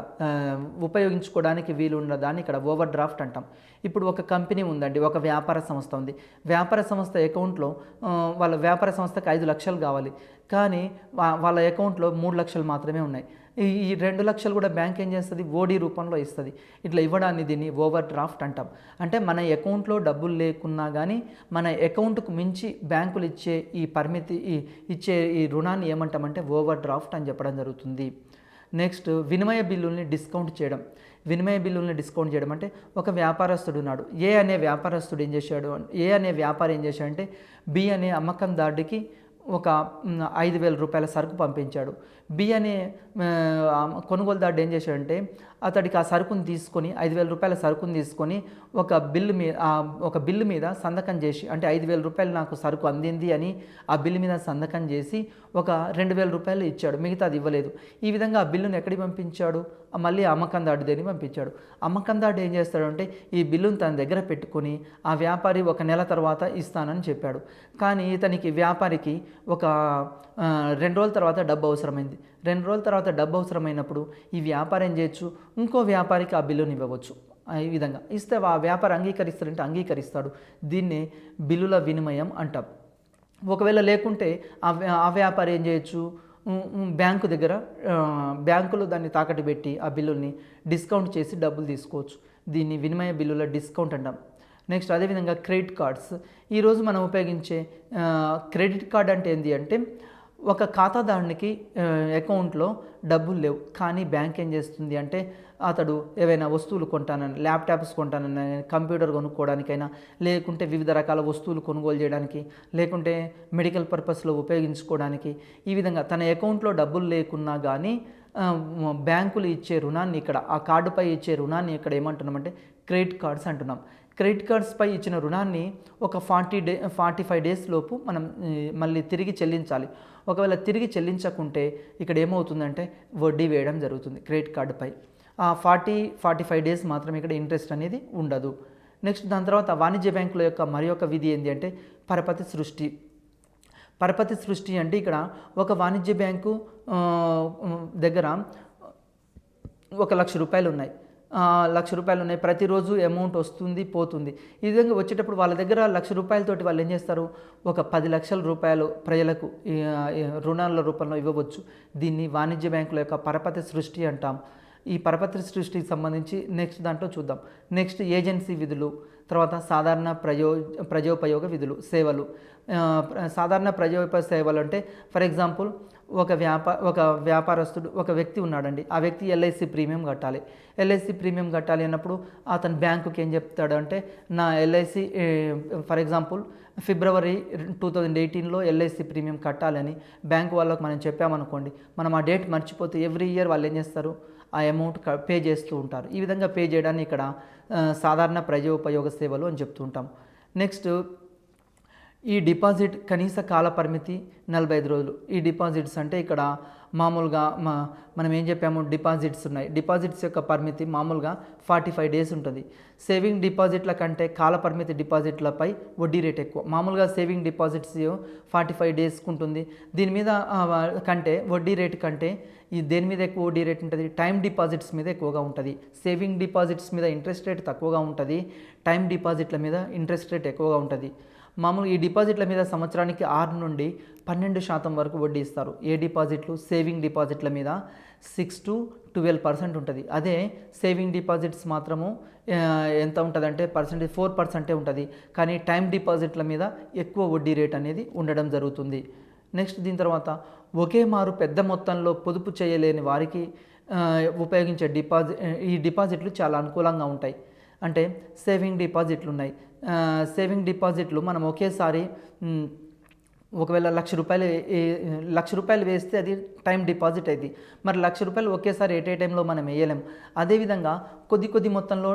ఉపయోగించుకోవడానికి వీలు ఉన్నదాన్ని ఇక్కడ ఓవర్ డ్రాఫ్ట్ అంటాం. ఇప్పుడు ఒక కంపెనీ ఉందండి, ఒక వ్యాపార సంస్థ ఉంది. వ్యాపార సంస్థ అకౌంట్లో వాళ్ళ వ్యాపార సంస్థకు 5 లక్షలు కావాలి. కానీ వాళ్ళ అకౌంట్లో 3 లక్షలు మాత్రమే ఉన్నాయి. ఈ 2 లక్షలు కూడా బ్యాంక్ ఏం చేస్తుంది, ఓడి రూపంలో ఇస్తుంది. ఇట్లా ఇవ్వడాన్ని దీన్ని ఓవర్ డ్రాఫ్ట్ అంటాం. అంటే మన అకౌంట్లో డబ్బులు లేకున్నా కానీ మన అకౌంట్కు మించి బ్యాంకులు ఇచ్చే ఈ పరిమితి ఇచ్చే ఈ రుణాన్ని ఏమంటామంటే ఓవర్ డ్రాఫ్ట్ అని చెప్పడం జరుగుతుంది. నెక్స్ట్ వినిమయ బిల్లుల్ని డిస్కౌంట్ చేయడం. వినిమయ బిల్లుల్ని డిస్కౌంట్ చేయడం అంటే ఒక వ్యాపారస్తుడు ఉన్నాడు. ఏ అనే వ్యాపారస్తుడు ఏం చేశాడు, ఏ అనే వ్యాపారి ఏం చేశాడంటే బి అనే అమ్మకందారుడికి ఒక 5,000 రూపాయల సరుకు పంపించాడు. బి అనే కొనుగోలుదారుడు ఏం చేశాడంటే అతడికి ఆ సరుకుని తీసుకొని 5,000 రూపాయల సరుకుని తీసుకొని ఒక బిల్లు మీద సంతకం చేసి, అంటే 5,000 రూపాయలు నాకు సరుకు అందింది అని ఆ బిల్లు మీద సంతకం చేసి ఒక 2,000 రూపాయలు ఇచ్చాడు, మిగతా అది ఇవ్వలేదు. ఈ విధంగా ఆ బిల్లును ఎక్కడికి పంపించాడు, మళ్ళీ అమ్మకందారుడి దగ్గరికి పంపించాడు. అమ్మకందారుడు ఏం చేస్తాడంటే ఈ బిల్లును తన దగ్గర పెట్టుకొని ఆ వ్యాపారి 1 నెల తర్వాత ఇస్తానని చెప్పాడు. కానీ ఇతనికి వ్యాపారికి ఒక 2 రోజుల తర్వాత డబ్బు అవసరమైంది. 2 రోజుల తర్వాత డబ్బు అవసరమైనప్పుడు ఈ వ్యాపారం ఏం చేయొచ్చు, ఇంకో వ్యాపారికి ఆ బిల్లుని ఇవ్వవచ్చు. ఈ విధంగా ఇస్తే ఆ వ్యాపారం అంగీకరిస్తాడంటే అంగీకరిస్తాడు. దీన్నే బిల్లుల వినిమయం అంటాం. ఒకవేళ లేకుంటే ఆ వ్యాపారి ఏం చేయొచ్చు, బ్యాంకు దగ్గర బ్యాంకులో దాన్ని తాకట్టు పెట్టి ఆ బిల్లుల్ని డిస్కౌంట్ చేసి డబ్బులు తీసుకోవచ్చు. దీన్ని వినిమయ బిల్లుల డిస్కౌంట్ అంటాం. నెక్స్ట్ అదేవిధంగా క్రెడిట్ కార్డ్స్. ఈరోజు మనం ఉపయోగించే క్రెడిట్ కార్డ్ అంటే ఏంటి అంటే ఒక ఖాతాదారునికి అకౌంట్లో డబ్బులు లేవు, కానీ బ్యాంక్ ఏం చేస్తుంది అంటే అతడు ఏవైనా వస్తువులు కొంటానని, ల్యాప్టాప్స్ కొంటానని, కంప్యూటర్ కొనుక్కోవడానికైనా, లేకుంటే వివిధ రకాల వస్తువులు కొనుగోలు చేయడానికి, లేకుంటే మెడికల్ పర్పస్లో ఉపయోగించుకోవడానికి, ఈ విధంగా తన అకౌంట్లో డబ్బులు లేకున్నా కానీ బ్యాంకులు ఇచ్చే రుణాన్ని ఇక్కడ ఆ కార్డుపై ఇచ్చే రుణాన్ని ఇక్కడ ఏమంటున్నామంటే క్రెడిట్ కార్డ్స్ అంటున్నాం. క్రెడిట్ కార్డ్స్పై ఇచ్చిన రుణాన్ని ఒక 45 డేస్ లోపు మనం మళ్ళీ తిరిగి చెల్లించాలి. ఒకవేళ తిరిగి చెల్లించకుంటే ఇక్కడ ఏమవుతుందంటే వడ్డీ వేయడం జరుగుతుంది క్రెడిట్ కార్డుపై. 45 డేస్ మాత్రం ఇక్కడ ఇంట్రెస్ట్ అనేది ఉండదు. నెక్స్ట్ దాని తర్వాత వాణిజ్య బ్యాంకుల యొక్క మరి ఒక విధి ఏంటి అంటే పరపతి సృష్టి. పరపతి సృష్టి అంటే ఇక్కడ ఒక వాణిజ్య బ్యాంకు దగ్గర 1,00,000 రూపాయలు ఉన్నాయి. 1,00,000 రూపాయలు ఉన్నాయి, ప్రతిరోజు అమౌంట్ వస్తుంది పోతుంది. ఈ విధంగా వచ్చేటప్పుడు వాళ్ళ దగ్గర 1,00,000 రూపాయలతోటి వాళ్ళు ఏం చేస్తారు, ఒక 10 లక్షల రూపాయలు ప్రజలకు రుణాల రూపంలో ఇవ్వవచ్చు. దీన్ని వాణిజ్య బ్యాంకుల యొక్క పరపతి సృష్టి అంటాం. ఈ పరపతి సృష్టికి సంబంధించి నెక్స్ట్ దాంట్లో చూద్దాం. నెక్స్ట్ ఏజెన్సీ విధులు, తర్వాత సాధారణ ప్రజోపయోగ విధులు, సేవలు. సాధారణ ప్రజోపయోగ సేవలు అంటే ఫర్ ఎగ్జాంపుల్ ఒక వ్యాపారస్తుడు, ఒక వ్యక్తి ఉన్నాడండి. ఆ వ్యక్తి ఎల్ఐసి ప్రీమియం కట్టాలి. ఎల్ఐసి ప్రీమియం కట్టాలి అన్నప్పుడు అతను బ్యాంకుకి ఏం చెప్తాడు అంటే నా ఎల్ఐసి ఫర్ ఎగ్జాంపుల్ ఫిబ్రవరి 2018లో ఎల్ఐసి ప్రీమియం కట్టాలని బ్యాంకు వాళ్ళకు మనం చెప్పామనుకోండి, మనం ఆ డేట్ మర్చిపోతే ఎవ్రీ ఇయర్ వాళ్ళు ఏం చేస్తారు, ఆ అమౌంట్ పే చేస్తూ ఉంటారు. ఈ విధంగా పే చేయడాన్ని ఇక్కడ సాధారణ ప్రజోపయోగ సేవలు అని చెప్తూ ఉంటాం. నెక్స్ట్ ఈ డిపాజిట్ కనీస కాల పరిమితి 45 రోజులు. ఈ డిపాజిట్స్ అంటే ఇక్కడ మామూలుగా మనం ఏం చెప్పాము, డిపాజిట్స్ ఉన్నాయి. డిపాజిట్స్ యొక్క పరిమితి మామూలుగా 45 డేస్ ఉంటుంది. సేవింగ్ డిపాజిట్ల కంటే కాల పరిమితి డిపాజిట్లపై వడ్డీ రేట్ ఎక్కువ. మామూలుగా సేవింగ్ డిపాజిట్స్ 45 డేస్కి ఉంటుంది. దీని మీద కంటే వడ్డీ రేట్ కంటే దేని మీద ఎక్కువ వడ్డీ రేట్ ఉంటుంది, టైం డిపాజిట్స్ మీద ఎక్కువగా ఉంటుంది. సేవింగ్ డిపాజిట్స్ మీద ఇంట్రెస్ట్ రేట్ తక్కువగా ఉంటుంది, టైం డిపాజిట్ల మీద ఇంట్రెస్ట్ రేట్ ఎక్కువగా ఉంటుంది. మామూలుగా ఈ డిపాజిట్ల మీద సంవత్సరానికి 6 నుండి 12% వరకు వడ్డీ ఇస్తారు. ఏ డిపాజిట్లు, సేవింగ్ డిపాజిట్ల మీద 6 to 12% ఉంటుంది. అదే సేవింగ్ డిపాజిట్స్ మాత్రము ఎంత ఉంటుందంటే 4% ఉంటుంది. కానీ టైం డిపాజిట్ల మీద ఎక్కువ వడ్డీ రేట్ అనేది ఉండడం జరుగుతుంది. నెక్స్ట్ దీని తర్వాత ఒకే మారు పెద్ద మొత్తంలో పొదుపు చేయలేని వారికి ఉపయోగించే ఈ డిపాజిట్లు చాలా అనుకూలంగా ఉంటాయి. అంటే సేవింగ్ డిపాజిట్లు ఉన్నాయి. సేవింగ్ డిపాజిట్లు మనం ఒకేసారి ఒకవేళ 1,00,000 రూపాయలు వేస్తే అది టైం డిపాజిట్ అయింది. మరి 1,00,000 రూపాయలు ఒకేసారి ఏ టైంలో మనం వేయలేం. అదేవిధంగా కొద్ది మొత్తంలో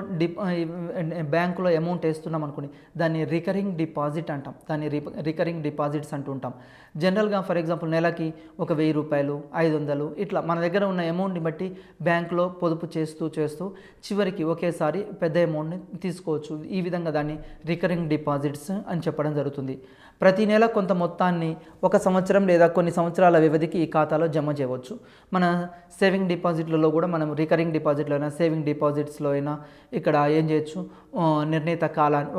బ్యాంకులో అమౌంట్ వేస్తున్నాం అనుకోండి, దాన్ని రికరింగ్ డిపాజిట్ అంటాం. దాన్ని రికరింగ్ డిపాజిట్స్ అంటుంటాం. జనరల్గా ఫర్ ఎగ్జాంపుల్ నెలకి ఒక 1,000 రూపాయలు, 500 ఇట్లా మన దగ్గర ఉన్న అమౌంట్ని బట్టి బ్యాంకులో పొదుపు చేస్తూ చివరికి ఒకేసారి పెద్ద అమౌంట్ని తీసుకోవచ్చు. ఈ విధంగా దాన్ని రికరింగ్ డిపాజిట్స్ అని చెప్పడం జరుగుతుంది. ప్రతి నెల కొంత మొత్తాన్ని 1 సంవత్సరం లేదా కొన్ని సంవత్సరాల వ్యవధికి ఈ ఖాతాలో జమ చేయవచ్చు. మన సేవింగ్ డిపాజిట్లలో కూడా మనం రికరింగ్ డిపాజిట్లో అయినా సేవింగ్ డిపాజిట్స్లో అయినా ఇక్కడ ఏం చేయొచ్చు, నిర్ణీత కాలాన్ని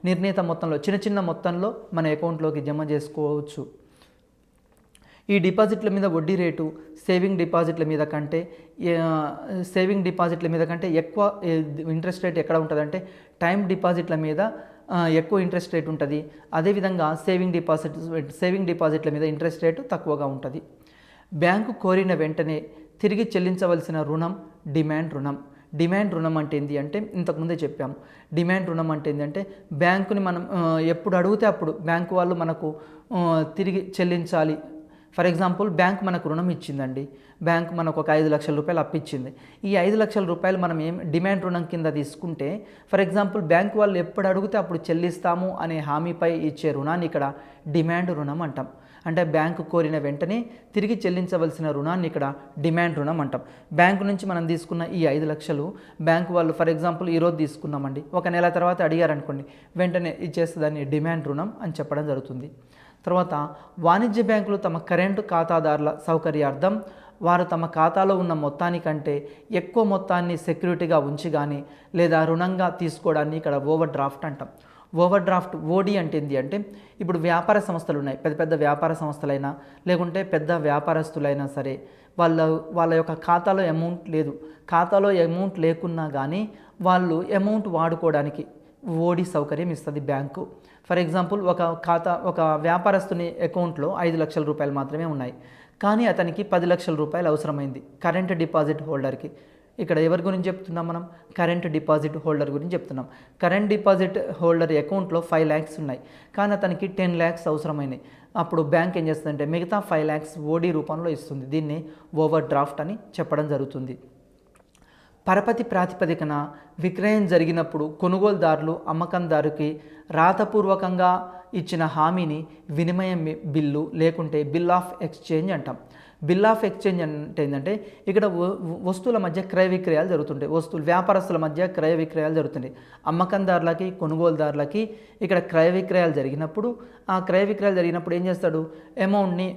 నిర్ణీత మొత్తంలో చిన్న మొత్తంలో మన అకౌంట్లోకి జమ చేసుకోవచ్చు. ఈ డిపాజిట్ల మీద వడ్డీ రేటు సేవింగ్ డిపాజిట్ల మీద కంటే ఎక్కువ ఇంట్రెస్ట్ రేట్ ఎక్కడ ఉంటుందంటే టైం డిపాజిట్ల మీద ఎక్కువ ఇంట్రెస్ట్ రేట్ ఉంటుంది. అదేవిధంగా సేవింగ్ డిపాజిట్ల మీద ఇంట్రెస్ట్ రేటు తక్కువగా ఉంటుంది. బ్యాంకు కోరిన వెంటనే తిరిగి చెల్లించవలసిన రుణం డిమాండ్ రుణం. డిమాండ్ రుణం అంటే ఏంటి అంటే ఇంతకుముందే చెప్పాము. డిమాండ్ రుణం అంటే ఏంటంటే బ్యాంకుని మనం ఎప్పుడు అడిగితే అప్పుడు బ్యాంకు వాళ్ళు మనకు తిరిగి చెల్లించాలి. ఫర్ ఎగ్జాంపుల్ బ్యాంక్ మనకు రుణం ఇచ్చిందండి. బ్యాంక్ మనకు ఒక 5 లక్షల రూపాయలు అప్పిచ్చింది. ఈ 5 లక్షల రూపాయలు మనం డిమాండ్ రుణం కింద తీసుకుంటే ఫర్ ఎగ్జాంపుల్ బ్యాంక్ వాళ్ళు ఎప్పుడు అడిగితే అప్పుడు చెల్లిస్తాము అనే హామీపై ఇచ్చే రుణాన్ని ఇక్కడ డిమాండ్ రుణం అంటాం. అంటే బ్యాంకు కోరిన వెంటనే తిరిగి చెల్లించవలసిన రుణాన్ని ఇక్కడ డిమాండ్ రుణం అంటాం. బ్యాంకు నుంచి మనం తీసుకున్న ఈ 5 లక్షలు బ్యాంకు వాళ్ళు ఫర్ ఎగ్జాంపుల్ ఈరోజు తీసుకున్నామండి, ఒక నెల తర్వాత అడిగారనుకోండి, వెంటనే ఇచ్చేస్తే దాన్ని డిమాండ్ రుణం అని చెప్పడం జరుగుతుంది. తర్వాత వాణిజ్య బ్యాంకులు తమ కరెంటు ఖాతాదారుల సౌకర్యార్థం వారు తమ ఖాతాలో ఉన్న మొత్తానికంటే ఎక్కువ మొత్తాన్ని సెక్యూరిటీగా ఉంచి కానీ లేదా రుణంగా తీసుకోవడాన్ని ఇక్కడ ఓవర్ డ్రాఫ్ట్ అంటాం. ఓవర్ డ్రాఫ్ట్ ఓడి అంటే ఏంటి అంటే ఇప్పుడు వ్యాపార సంస్థలు ఉన్నాయి, పెద్ద పెద్ద వ్యాపార సంస్థలైనా లేకుంటే పెద్ద వ్యాపారస్తులైనా సరే వాళ్ళ యొక్క ఖాతాలో అమౌంట్ లేదు, ఖాతాలో అమౌంట్ లేకున్నా కానీ వాళ్ళు అమౌంట్ వాడుకోవడానికి ఓడి సౌకర్యం ఇస్తుంది బ్యాంకు. ఫర్ ఎగ్జాంపుల్ ఒక వ్యాపారస్తుని అకౌంట్లో 5 లక్షల రూపాయలు మాత్రమే ఉన్నాయి, కానీ అతనికి 10 లక్షల రూపాయలు అవసరమైంది కరెంట్ డిపాజిట్ హోల్డర్కి. ఇక్కడ ఎవరి గురించి చెప్తున్నాం మనం? కరెంట్ డిపాజిట్ హోల్డర్ గురించి చెప్తున్నాం. కరెంట్ డిపాజిట్ హోల్డర్ అకౌంట్లో 5 lakhs ఉన్నాయి, కానీ అతనికి 10 lakhs అవసరమైనవి. అప్పుడు బ్యాంక్ ఏం చేస్తుందంటే మిగతా 5 lakhs ఓడి రూపంలో ఇస్తుంది. దీన్ని ఓవర్ డ్రాఫ్ట్ అని చెప్పడం జరుగుతుంది. పరపతి ప్రాతిపదికన విక్రయం జరిగినప్పుడు కొనుగోలుదారులు అమ్మకందారుకి రాతపూర్వకంగా ఇచ్చిన హామీని వినిమయం బిల్లు లేకుంటే బిల్ ఆఫ్ ఎక్స్చేంజ్ అంటాం. బిల్ ఆఫ్ ఎక్స్చేంజ్ అంటే ఏంటంటే ఇక్కడ వస్తువుల మధ్య క్రయ విక్రయాలు జరుగుతుంటాయి, వ్యాపారస్తుల మధ్య క్రయ విక్రయాలు జరుగుతుంటాయి. అమ్మకందారులకి కొనుగోలుదారులకి ఇక్కడ క్రయ విక్రయాలు జరిగినప్పుడు ఆ క్రయ విక్రయాలు జరిగినప్పుడు ఏం చేస్తాడు, అమౌంట్ని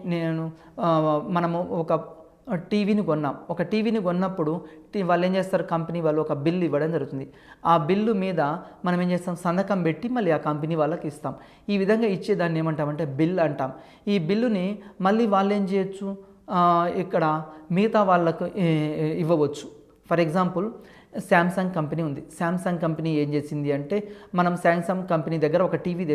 మనము ఒక టీవీని కొన్నప్పుడు వాళ్ళు ఏం చేస్తారు, కంపెనీ వాళ్ళు ఒక బిల్లు ఇవ్వడం జరుగుతుంది. ఆ బిల్లు మీద మనం ఏం చేస్తాం, సంతకం పెట్టి మళ్ళీ ఆ కంపెనీ వాళ్ళకి ఇస్తాం. ఈ విధంగా ఇచ్చేదాన్ని ఏమంటామంటే బిల్ అంటాం. ఈ బిల్లుని మళ్ళీ వాళ్ళు ఏం చేయొచ్చు, ఇక్కడ మిగతా వాళ్ళకు ఇవ్వవచ్చు. ఫర్ ఎగ్జాంపుల్ శాంసంగ్ కంపెనీ ఉంది. శాంసంగ్ కంపెనీ ఏం చేసింది అంటే మనం శాంసంగ్ కంపెనీ దగ్గర ఒక టీవీ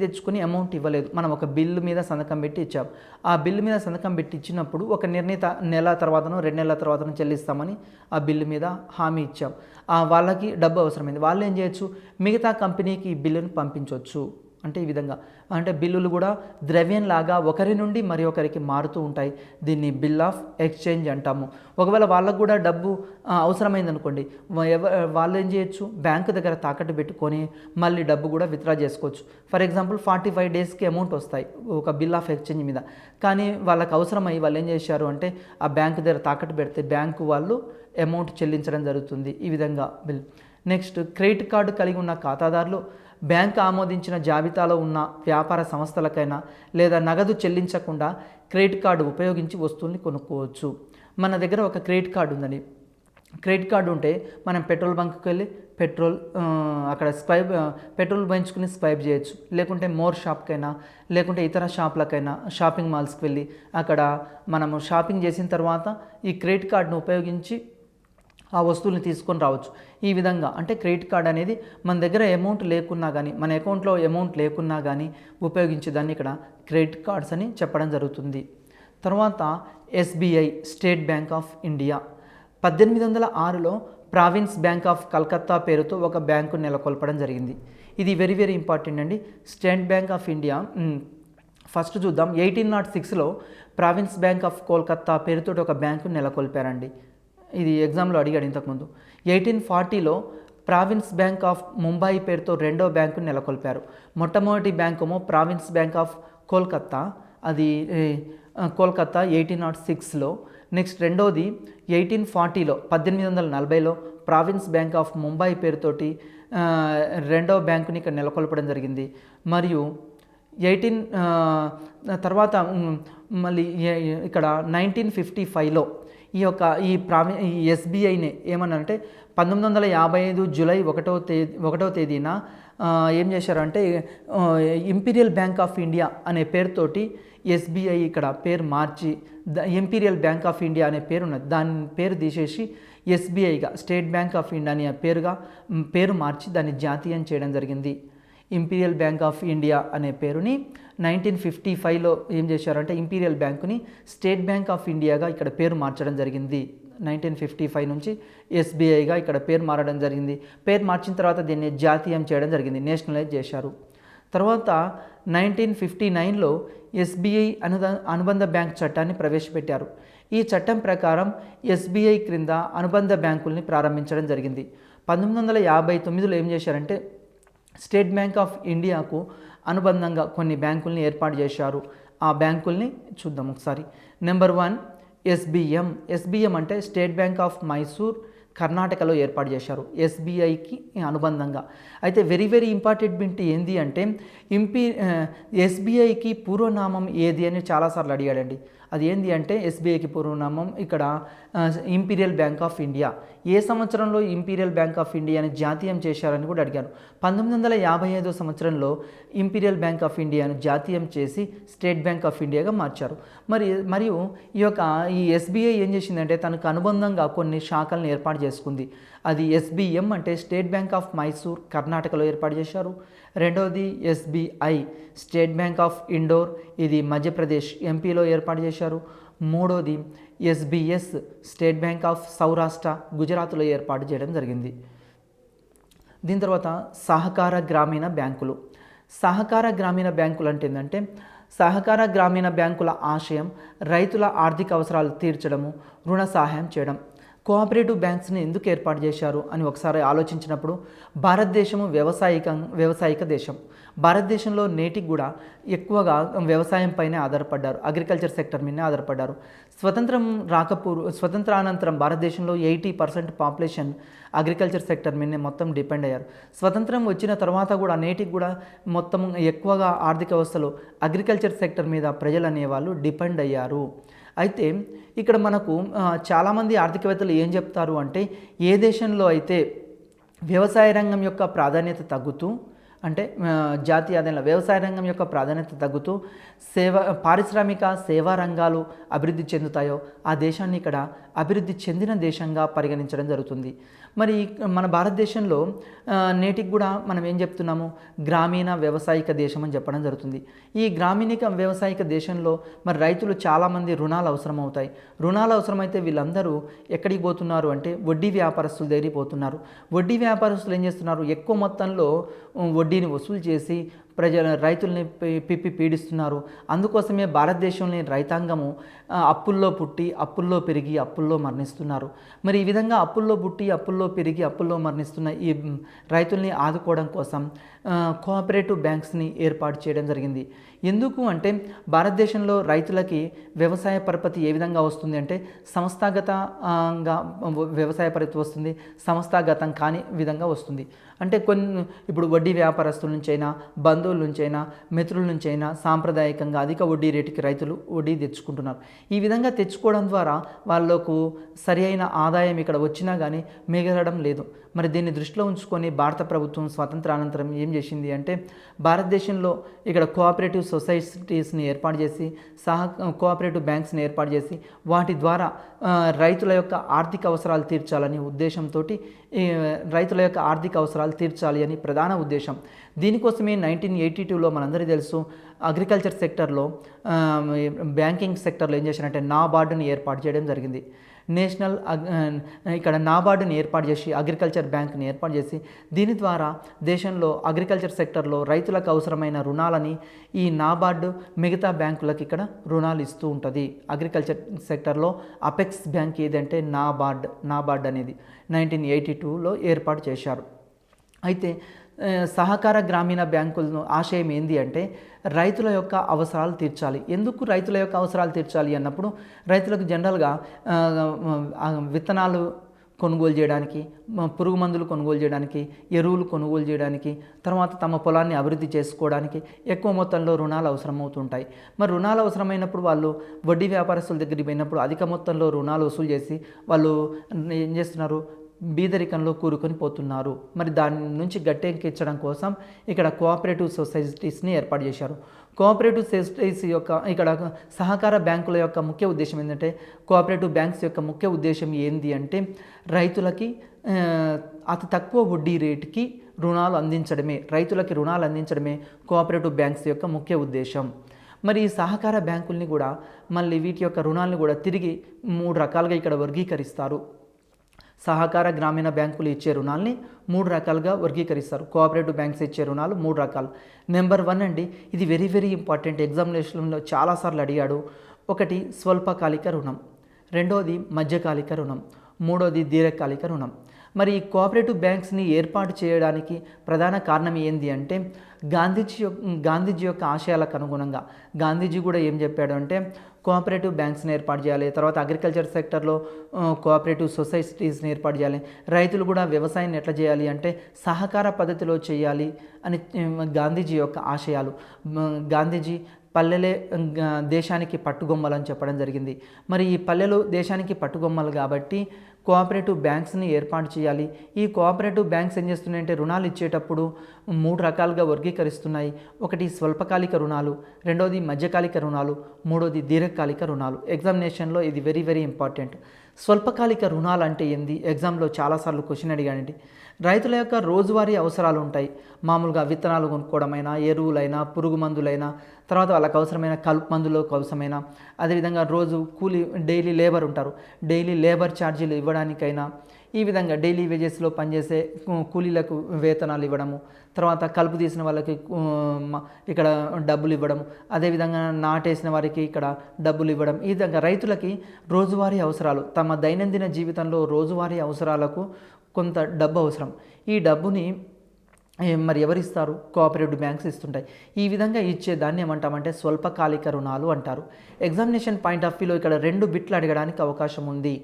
తెచ్చుకుని అమౌంట్ ఇవ్వలేదు, మనం ఒక బిల్లు మీద సంతకం పెట్టి ఇచ్చాం. ఆ బిల్లు మీద సంతకం పెట్టి ఇచ్చినప్పుడు ఒక నిర్ణీత నెల తర్వాతనో 2 నెలల తర్వాతనో చెల్లిస్తామని ఆ బిల్లు మీద హామీ ఇచ్చాం. వాళ్ళకి డబ్బు అవసరమైంది, వాళ్ళు ఏం చేయొచ్చు, మిగతా కంపెనీకి ఈ బిల్లును పంపించవచ్చు. అంటే ఈ విధంగా అంటే బిల్లులు కూడా ద్రవ్యంలాగా ఒకరి నుండి మరి ఒకరికి మారుతూ ఉంటాయి. దీన్ని బిల్ ఆఫ్ ఎక్స్చేంజ్ అంటాము. ఒకవేళ వాళ్ళకు కూడా డబ్బు అవసరమైంది అనుకోండి, వాళ్ళు ఏం చేయొచ్చు, బ్యాంకు దగ్గర తాకట్టు పెట్టుకొని మళ్ళీ డబ్బు కూడా విత్డ్రా చేసుకోవచ్చు. ఫర్ ఎగ్జాంపుల్ 45 daysకి అమౌంట్ వస్తాయి ఒక బిల్ ఆఫ్ ఎక్స్చేంజ్ మీద, కానీ వాళ్ళకి అవసరమై వాళ్ళు ఏం చేశారు అంటే ఆ బ్యాంకు దగ్గర తాకట్టు పెడితే బ్యాంకు వాళ్ళు అమౌంట్ చెల్లించడం జరుగుతుంది. ఈ విధంగా బిల్. నెక్స్ట్, క్రెడిట్ కార్డు కలిగి ఉన్న ఖాతాదారులు బ్యాంకు ఆమోదించిన జాబితాలో ఉన్న వ్యాపార సంస్థలకైనా లేదా నగదు చెల్లించకుండా క్రెడిట్ కార్డు ఉపయోగించి వస్తువుల్ని కొనుక్కోవచ్చు. మన దగ్గర ఒక క్రెడిట్ కార్డు ఉందండి. క్రెడిట్ కార్డు ఉంటే మనం పెట్రోల్ బంక్కి వెళ్ళి అక్కడ పెట్రోల్ పెంచుకుని స్వైప్ చేయొచ్చు, లేకుంటే మోర్ షాప్కైనా లేకుంటే ఇతర షాపులకైనా షాపింగ్ మాల్స్కి వెళ్ళి అక్కడ మనము షాపింగ్ చేసిన తర్వాత ఈ క్రెడిట్ కార్డును ఉపయోగించి ఆ వస్తువుల్ని తీసుకొని రావచ్చు. ఈ విధంగా అంటే క్రెడిట్ కార్డ్ అనేది మన దగ్గర అమౌంట్ లేకున్నా కానీ, మన అకౌంట్లో అమౌంట్ లేకున్నా కానీ ఉపయోగించేదాన్ని ఇక్కడ క్రెడిట్ కార్డ్స్ అని చెప్పడం జరుగుతుంది. తర్వాత SBI State bank of India 1806లో ప్రావిన్స్ బ్యాంక్ ఆఫ్ కలకత్తా పేరుతో ఒక బ్యాంకు నెలకొల్పడం జరిగింది. ఇది వెరీ వెరీ ఇంపార్టెంట్ అండి. State bank of India first చూద్దాం. 1806లో ప్రావిన్స్ బ్యాంక్ ఆఫ్ కోల్కత్తా పేరుతో ఒక బ్యాంకు నెలకొల్పారండి. ఇది ఎగ్జామ్లో అడిగాడు ఇంతకుముందు. 1840లో ప్రావిన్స్ బ్యాంక్ ఆఫ్ ముంబై పేరుతో రెండో బ్యాంకు నెలకొల్పారు. మొట్టమొదటి bank Province Bank of Kolkata, అది కోల్కత్తా 1806లో. నెక్స్ట్ రెండోది 1840లో 1840లో ప్రావిన్స్ బ్యాంక్ ఆఫ్ ముంబై పేరుతోటి రెండో బ్యాంకుని ఇక్కడ నెలకొల్పడం జరిగింది. మరియు తర్వాత మళ్ళీ ఇక్కడ 1955లో ఈ SBIనే ఏమన్నారంటే 1955 జూలై 1వ తేదీన ఏం చేశారంటే ఆ, ఇంపీరియల్ బ్యాంక్ ఆఫ్ ఇండియా అనే పేరుతోటి ఎస్బీఐ ఇక్కడ పేరు మార్చి ఇంపీరియల్ బ్యాంక్ ఆఫ్ ఇండియా అనే పేరు ఉన్నది, దాని పేరు తీసేసి ఎస్బీఐగా స్టేట్ బ్యాంక్ ఆఫ్ ఇండియా అనే పేరు మార్చి దాన్ని జాతీయం చేయడం జరిగింది. ఇంపీరియల్ బ్యాంక్ ఆఫ్ ఇండియా అనే పేరుని 1955లో ఏం చేశారంటే ఇంపీరియల్ బ్యాంకుని స్టేట్ బ్యాంక్ ఆఫ్ ఇండియాగా ఇక్కడ పేరు మార్చడం జరిగింది. 1955 నుంచి ఎస్బీఐగా ఇక్కడ పేరు మారడం జరిగింది. పేరు మార్చిన తర్వాత దీన్ని జాతీయం చేయడం జరిగింది, నేషనలైజ్ చేశారు. తర్వాత 1959లో ఎస్బీఐ అనుబంధ బ్యాంక్ చట్టాన్ని ప్రవేశపెట్టారు. ఈ చట్టం ప్రకారం ఎస్బీఐ క్రింద అనుబంధ బ్యాంకుల్ని ప్రారంభించడం జరిగింది. 1959లో ఏం చేశారంటే స్టేట్ బ్యాంక్ ఆఫ్ ఇండియాకు అనుబంధంగా కొన్ని బ్యాంకుల్ని ఏర్పాటు చేశారు. ఆ బ్యాంకుల్ని చూద్దాం ఒకసారి. Number 1 SBM. ఎస్బీఎం అంటే స్టేట్ బ్యాంక్ ఆఫ్ మైసూర్, కర్ణాటకలో ఏర్పాటు చేశారు ఎస్బీఐకి అనుబంధంగా. అయితే వెరీ ఇంపార్టెంట్ బిట్ ఏంది అంటే ఎస్బీఐకి పూర్వనామం ఏది అని చాలాసార్లు అడిగాడండి. అది ఏంది అంటే ఎస్బీఐకి పూర్వనామం ఇక్కడ ఇంపీరియల్ బ్యాంక్ ఆఫ్ ఇండియా. ఏ సంవత్సరంలో ఇంపీరియల్ బ్యాంక్ ఆఫ్ ఇండియాని జాతీయం చేశారని కూడా అడిగారు. 1955 సంవత్సరంలో ఇంపీరియల్ బ్యాంక్ ఆఫ్ ఇండియాను జాతీయం చేసి స్టేట్ బ్యాంక్ ఆఫ్ ఇండియాగా మార్చారు. మరియు ఈ ఎస్బీఐ ఏం చేసిందంటే తనకు అనుబంధంగా కొన్ని శాఖలను ఏర్పాటు చేసుకుంది. అది ఎస్బీఎం అంటే స్టేట్ బ్యాంక్ ఆఫ్ మైసూర్, కర్ణాటకలో ఏర్పాటు చేశారు. రెండవది SBI state bank of Indore, ఇది మధ్యప్రదేశ్ ఎంపీలో ఏర్పాటు చేశారు. మూడోది SBS state bank of Saurashtra, గుజరాత్లో ఏర్పాటు చేయడం జరిగింది. దీని తర్వాత సహకార గ్రామీణ బ్యాంకులు. సహకార గ్రామీణ బ్యాంకులు అంటే ఏంటంటే సహకార గ్రామీణ బ్యాంకుల ఆశయం రైతుల ఆర్థిక అవసరాలు తీర్చడము, రుణ సహాయం చేయడం. కోఆపరేటివ్ బ్యాంక్స్ని ఎందుకు ఏర్పాటు చేశారు అని ఒకసారి ఆలోచించినప్పుడు భారతదేశము వ్యవసాయిక దేశం. భారతదేశంలో నేటికి కూడా ఎక్కువగా వ్యవసాయం పైనే ఆధారపడ్డారు, అగ్రికల్చర్ సెక్టర్ మీదనే ఆధారపడ్డారు. స్వతంత్రానంతరం భారతదేశంలో 80% పాపులేషన్ అగ్రికల్చర్ సెక్టర్ మీదనే మొత్తం డిపెండ్ అయ్యారు. స్వతంత్రం వచ్చిన తర్వాత కూడా నేటికి కూడా మొత్తం ఎక్కువగా ఆర్థిక వ్యవస్థలో అగ్రికల్చర్ సెక్టర్ మీద ప్రజలు అనేవాళ్ళు డిపెండ్ అయ్యారు. అయితే ఇక్కడ మనకు చాలామంది ఆర్థికవేత్తలు ఏం చెప్తారు అంటే ఏ దేశంలో అయితే వ్యవసాయ రంగం యొక్క ప్రాధాన్యత తగ్గుతూ అంటే జాతీయ ఆదాయంలో వ్యవసాయ రంగం యొక్క ప్రాధాన్యత తగ్గుతూ పారిశ్రామిక సేవా రంగాలు అభివృద్ధి చెందుతాయో ఆ దేశాన్ని ఇక్కడ అభివృద్ధి చెందిన దేశంగా పరిగణించడం జరుగుతుంది. మరి మన భారతదేశంలో నేటికి కూడా మనం ఏం చెప్తున్నాము, గ్రామీణ వ్యవసాయిక దేశం అని చెప్పడం జరుగుతుంది. ఈ గ్రామీణ వ్యవసాయిక దేశంలో మరి రైతులు చాలామంది రుణాలు అవసరమవుతాయి. రుణాలు అవసరమైతే వీళ్ళందరూ ఎక్కడికి పోతున్నారు అంటే వడ్డీ వ్యాపారస్తుల దగ్గరికి పోతున్నారు. వడ్డీ వ్యాపారస్తులు ఏం చేస్తున్నారు, ఎక్కువ మొత్తంలో వడ్డీని వసూలు చేసి రైతుల్ని పీడిస్తున్నారు. అందుకోసమే భారతదేశంలోని రైతాంగము అప్పుల్లో పుట్టి అప్పుల్లో పెరిగి అప్పుల్లో మరణిస్తున్నారు. మరి ఈ విధంగా అప్పుల్లో పుట్టి అప్పుల్లో పెరిగి అప్పుల్లో మరణిస్తున్న ఈ రైతుల్ని ఆదుకోవడం కోసం కోఆపరేటివ్ బ్యాంక్స్ని ఏర్పాటు చేయడం జరిగింది. ఎందుకు అంటే భారతదేశంలో రైతులకి వ్యవసాయ పరపతి ఏ విధంగా వస్తుంది అంటే సంస్థాగతంగా వ్యవసాయ పరపతి వస్తుంది, సంస్థాగతం కాని విధంగా వస్తుంది. అంటే ఇప్పుడు వడ్డీ వ్యాపారస్తుల నుంచైనా, బంధువుల నుంచైనా, మిత్రుల నుంచైనా సాంప్రదాయకంగా అధిక వడ్డీ రేటుకి రైతులు వడ్డీ తెచ్చుకుంటున్నారు. ఈ విధంగా తెచ్చుకోవడం ద్వారా వాళ్ళకు సరి అయిన ఆదాయం ఇక్కడ వచ్చినా కానీ మిగలడం లేదు. మరి దీన్ని దృష్టిలో ఉంచుకొని భారత ప్రభుత్వం స్వాతంత్రానంతరం ఏం చేసింది అంటే భారతదేశంలో ఇక్కడ కోఆపరేటివ్ సొసైటీస్ని ఏర్పాటు చేసి కోఆపరేటివ్ బ్యాంక్స్ని ఏర్పాటు చేసి వాటి ద్వారా రైతుల యొక్క ఆర్థిక అవసరాలు తీర్చాలని ఉద్దేశంతో రైతుల యొక్క ఆర్థిక అవసరాలు తీర్చాలి అని ప్రధాన ఉద్దేశం. దీనికోసమే 1982లో మనందరికీ తెలుసు అగ్రికల్చర్ సెక్టర్లో బ్యాంకింగ్ సెక్టర్లో ఏం చేశారంటే నాబార్డుని ఏర్పాటు చేయడం జరిగింది. ఇక్కడ నాబార్డుని ఏర్పాటు చేసి అగ్రికల్చర్ బ్యాంక్ని ఏర్పాటు చేసి దీని ద్వారా దేశంలో అగ్రికల్చర్ సెక్టర్లో రైతులకు అవసరమైన రుణాలని ఈ నాబార్డు మిగతా బ్యాంకులకు ఇక్కడ రుణాలు ఇస్తూ ఉంటుంది. అగ్రికల్చర్ సెక్టర్లో అపెక్స్ బ్యాంక్ ఏదంటే నాబార్డ్ అనేది 1982లో ఏర్పాటు చేశారు. అయితే సహకార గ్రామీణ బ్యాంకులను ఆశయం ఏంది అంటే రైతుల యొక్క అవసరాలు తీర్చాలి. ఎందుకు రైతుల యొక్క అవసరాలు తీర్చాలి అన్నప్పుడు రైతులకు జనరల్గా విత్తనాలు కొనుగోలు చేయడానికి, పురుగు మందులు కొనుగోలు చేయడానికి, ఎరువులు కొనుగోలు చేయడానికి, తర్వాత తమ పొలాన్ని అభివృద్ధి చేసుకోవడానికి ఎక్కువ మొత్తంలో రుణాలు అవసరమవుతుంటాయి. మరి రుణాలు అవసరమైనప్పుడు వాళ్ళు వడ్డీ వ్యాపారస్తుల దగ్గరికి పోయినప్పుడు అధిక మొత్తంలో రుణాలు వసూలు చేసి వాళ్ళు ఏం చేస్తున్నారు, బీదరికంలో కూరుకొని పోతున్నారు. మరి దాని నుంచి గట్టెక్కించడం కోసం ఇక్కడ కోఆపరేటివ్ సొసైటీస్ని ఏర్పాటు చేశారు. కోఆపరేటివ్ సొసైటీస్ యొక్క ఇక్కడ సహకార బ్యాంకుల యొక్క ముఖ్య ఉద్దేశం ఏంటంటే, కోఆపరేటివ్ బ్యాంక్స్ యొక్క ముఖ్య ఉద్దేశం ఏంటి అంటే రైతులకి అతి తక్కువ వడ్డీ రేటుకి రైతులకి రుణాలు అందించడమే కోఆపరేటివ్ బ్యాంక్స్ యొక్క ముఖ్య ఉద్దేశం. మరి ఈ సహకార బ్యాంకుల్ని కూడా మళ్ళీ వీటి యొక్క రుణాలను కూడా తిరిగి 3 రకాలుగా ఇక్కడ వర్గీకరిస్తారు. సహకార గ్రామీణ బ్యాంకులు ఇచ్చే రుణాలని 3 రకాలుగా వర్గీకరిస్తారు. కోఆపరేటివ్ బ్యాంక్స్ ఇచ్చే రుణాలు 3 రకాలు. నెంబర్ 1 అండి, ఇది వెరీ వెరీ ఇంపార్టెంట్, ఎగ్జామినేషన్లో చాలాసార్లు అడిగాడు. ఒకటి స్వల్పకాలిక రుణం, రెండోది మధ్యకాలిక రుణం, మూడోది దీర్ఘకాలిక రుణం. మరి ఈ కోఆపరేటివ్ బ్యాంక్స్ని ఏర్పాటు చేయడానికి ప్రధాన కారణం ఏంది అంటే, గాంధీజీ యొక్క ఆశయాలకు అనుగుణంగా గాంధీజీ కూడా ఏం చెప్పాడు అంటే, కోఆపరేటివ్ బ్యాంక్స్ని ఏర్పాటు చేయాలి, తర్వాత అగ్రికల్చర్ సెక్టర్లో కోఆపరేటివ్ సొసైటీస్ని ఏర్పాటు చేయాలి, రైతులు కూడా వ్యవసాయాన్ని ఎట్లా చేయాలి అంటే సహకార పద్ధతిలో చేయాలి అని గాంధీజీ యొక్క ఆశయాలు. గాంధీజీ పల్లెలే దేశానికి పట్టుగొమ్మలని చెప్పడం జరిగింది. మరి ఈ పల్లెలు దేశానికి పట్టుగొమ్మలు కాబట్టి కోఆపరేటివ్ బ్యాంక్స్ని ఏర్పాటు చేయాలి. ఈ కోఆపరేటివ్ బ్యాంక్స్ ఏం చేస్తున్నాయంటే రుణాలు ఇచ్చేటప్పుడు 3 రకాలుగా వర్గీకరిస్తున్నాయి. ఒకటి స్వల్పకాలిక రుణాలు, రెండోది మధ్యకాలిక రుణాలు, మూడోది దీర్ఘకాలిక రుణాలు. ఎగ్జామినేషన్లో ఇది వెరీ వెరీ ఇంపార్టెంట్. స్వల్పకాలిక రుణాలు అంటే ఏంది, ఎగ్జామ్లో చాలాసార్లు క్వశ్చన్ అడిగానండి. రైతుల యొక్క రోజువారీ అవసరాలు ఉంటాయి. మామూలుగా విత్తనాలు కొనుక్కోవడమైనా, ఎరువులైనా, పురుగు మందులైనా, తర్వాత వాళ్ళకి అవసరమైన కలుపు మందులకు అవసరమైన, అదేవిధంగా రోజు డైలీ లేబర్ ఉంటారు, డైలీ లేబర్ ఛార్జీలు ఇవ్వడానికైనా, ఈ విధంగా డైలీ వేజెస్లో పనిచేసే కూలీలకు వేతనాలు ఇవ్వడము, తర్వాత కలుపు తీసిన వాళ్ళకి ఇక్కడ డబ్బులు ఇవ్వడం, అదేవిధంగా నాటేసిన వారికి ఇక్కడ డబ్బులు ఇవ్వడం. ఈ విధంగా రైతులకి రోజువారీ అవసరాలు, తమ దైనందిన జీవితంలో రోజువారీ అవసరాలకు కొంత డబ్బు అవసరం. ఈ డబ్బుని మరి ఎవరిస్తారు? కోఆపరేటివ్ బ్యాంక్స్ ఇస్తుంటాయి. ఈ విధంగా ఇచ్చే దాన్ని ఏమంటామంటే స్వల్పకాలిక రుణాలు అంటారు. ఎగ్జామినేషన్ పాయింట్ ఆఫ్ వ్యూలో ఇక్కడ 2 బిట్లు అడగడానికి అవకాశం ఉంది.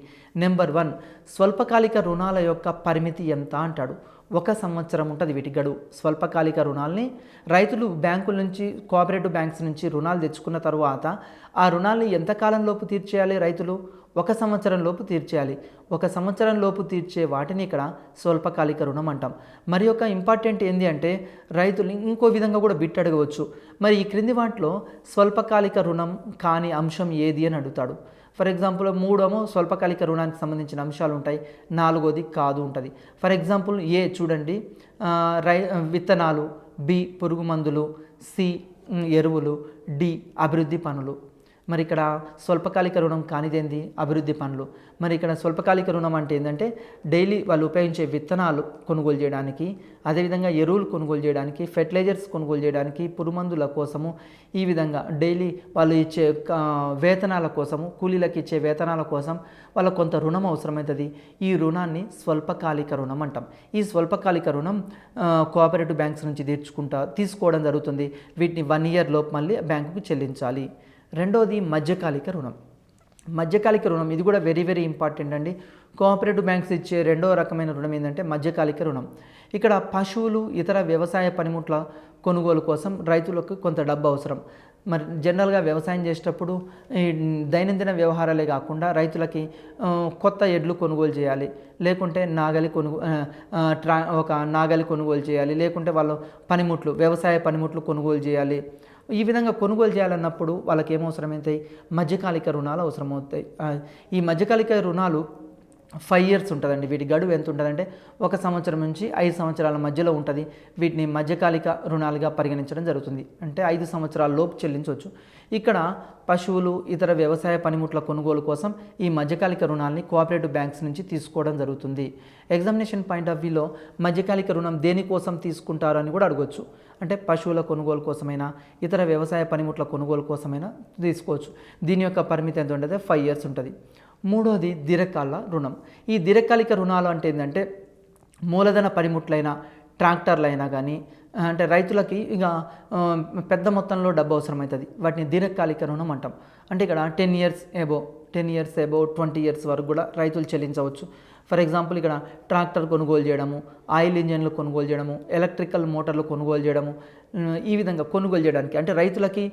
నెంబర్ 1, స్వల్పకాలిక రుణాల యొక్క పరిమితి ఎంత అంటాడు. 1 సంవత్సరం ఉంటుంది వీటి గడువు. స్వల్పకాలిక రుణాలని రైతులు బ్యాంకుల నుంచి, కోఆపరేటివ్ బ్యాంక్స్ నుంచి రుణాలు తెచ్చుకున్న తర్వాత ఆ రుణాలని ఎంతకాలంలోపు తీర్చేయాలి? రైతులు 1 సంవత్సరం లోపు తీర్చేయాలి. 1 సంవత్సరం లోపు తీర్చే వాటిని ఇక్కడ స్వల్పకాలిక రుణం అంటాం. మరి ఒక ఇంపార్టెంట్ ఏంటి అంటే, రైతులు ఇంకో విధంగా కూడా బిట్ అడగవచ్చు. మరి ఈ క్రింది వాటిలో స్వల్పకాలిక రుణం కాని అంశం ఏది అని అడుగుతాడు. ఫర్ ఎగ్జాంపుల్ 3 స్వల్పకాలిక రుణానికి సంబంధించిన అంశాలు ఉంటాయి, 4ది కాదు ఉంటుంది. ఫర్ ఎగ్జాంపుల్ ఏ చూడండి, విత్తనాలు, బి పురుగు మందులు, సి ఎరువులు, డి అభివృద్ధి పనులు. మరి ఇక్కడ స్వల్పకాలిక రుణం కానిదేంది? అభివృద్ధి పనులు. మరి ఇక్కడ స్వల్పకాలిక రుణం అంటే ఏంటంటే, డైలీ వాళ్ళు ఉపయోగించే విత్తనాలు కొనుగోలు చేయడానికి, అదేవిధంగా ఎరువులు కొనుగోలు చేయడానికి, ఫెర్టిలైజర్స్ కొనుగోలు చేయడానికి, పురుగుమందుల కోసము, ఈ విధంగా డైలీ వాళ్ళు ఇచ్చే వేతనాల కోసము, కూలీలకు ఇచ్చే వేతనాల కోసం వాళ్ళకు కొంత రుణం అవసరమవుతుంది. ఈ రుణాన్ని స్వల్పకాలిక రుణం అంటాం. ఈ స్వల్పకాలిక రుణం కోఆపరేటివ్ బ్యాంక్స్ నుంచి తీసుకోవడం జరుగుతుంది. వీటిని 1 ఇయర్ లోపు మళ్ళీ బ్యాంకుకు చెల్లించాలి. రెండోది మధ్యకాలిక రుణం. మధ్యకాలిక రుణం ఇది కూడా వెరీ వెరీ ఇంపార్టెంట్ అండి. కోఆపరేటివ్ బ్యాంక్స్ ఇచ్చే రెండో రకమైన రుణం ఏంటంటే మధ్యకాలిక రుణం. ఇక్కడ పశువులు, ఇతర వ్యవసాయ పనిముట్ల కొనుగోలు కోసం రైతులకు కొంత డబ్బు అవసరం. మరి జనరల్గా వ్యవసాయం చేసేటప్పుడు ఈ దైనందిన వ్యవహారాలే కాకుండా రైతులకి కొత్త ఎడ్లు కొనుగోలు చేయాలి, లేకుంటే నాగలి కొనుగోలు చేయాలి, లేకుంటే వాళ్ళు వ్యవసాయ పనిముట్లు కొనుగోలు చేయాలి. ఈ విధంగా కొనుగోలు చేయాలన్నప్పుడు వాళ్ళకి ఏమవసరమవుతాయి? మధ్యకాలిక రుణాలు అవసరమవుతాయి. ఈ మధ్యకాలిక రుణాలు 5 ఇయర్స్ ఉంటుందండి. వీటి గడువు ఎంత ఉంటుందంటే 1 సంవత్సరం నుంచి 5 సంవత్సరాల మధ్యలో ఉంటుంది. వీటిని మధ్యకాలిక రుణాలుగా పరిగణించడం జరుగుతుంది. అంటే 5 సంవత్సరాల లోపు చెల్లించవచ్చు. ఇక్కడ పశువులు, ఇతర వ్యవసాయ పనిముట్ల కొనుగోలు కోసం ఈ మధ్యకాలిక రుణాలని కోఆపరేటివ్ బ్యాంక్స్ నుంచి తీసుకోవడం జరుగుతుంది. ఎగ్జామినేషన్ పాయింట్ ఆఫ్ వ్యూలో మధ్యకాలిక రుణం దేనికోసం తీసుకుంటారు అని కూడా అడగవచ్చు. అంటే పశువుల కొనుగోలు కోసమైనా, ఇతర వ్యవసాయ పనిముట్ల కొనుగోలు కోసమైనా తీసుకోవచ్చు. దీని యొక్క పరిమితి ఎంత ఉంటుంది? 5 ఇయర్స్ ఉంటుంది. మూడోది దీర్ఘకాల రుణం. ఈ దీర్ఘకాలిక రుణాలు అంటే ఏంటంటే, మూలధన పనిముట్లైనా, ట్రాక్టర్లైనా కానీ, అంటే రైతులకి ఇక పెద్ద మొత్తంలో డబ్బు అవసరమవుతుంది. వాటిని దీర్ఘకాలిక రుణం అంటాం. అంటే ఇక్కడ 10 ఇయర్స్ ఎబో 20 ఇయర్స్ వరకు కూడా రైతులు చెల్లించవచ్చు. ఫర్ ఎగ్జాంపుల్ ఇక్కడ ట్రాక్టర్ కొనుగోలు చేయడము, ఆయిల్ ఇంజన్లు కొనుగోలు చేయడము, ఎలక్ట్రికల్ మోటార్లు కొనుగోలు చేయడము, ఈ విధంగా కొనుగోలు చేయడానికి అంటే రైతులకి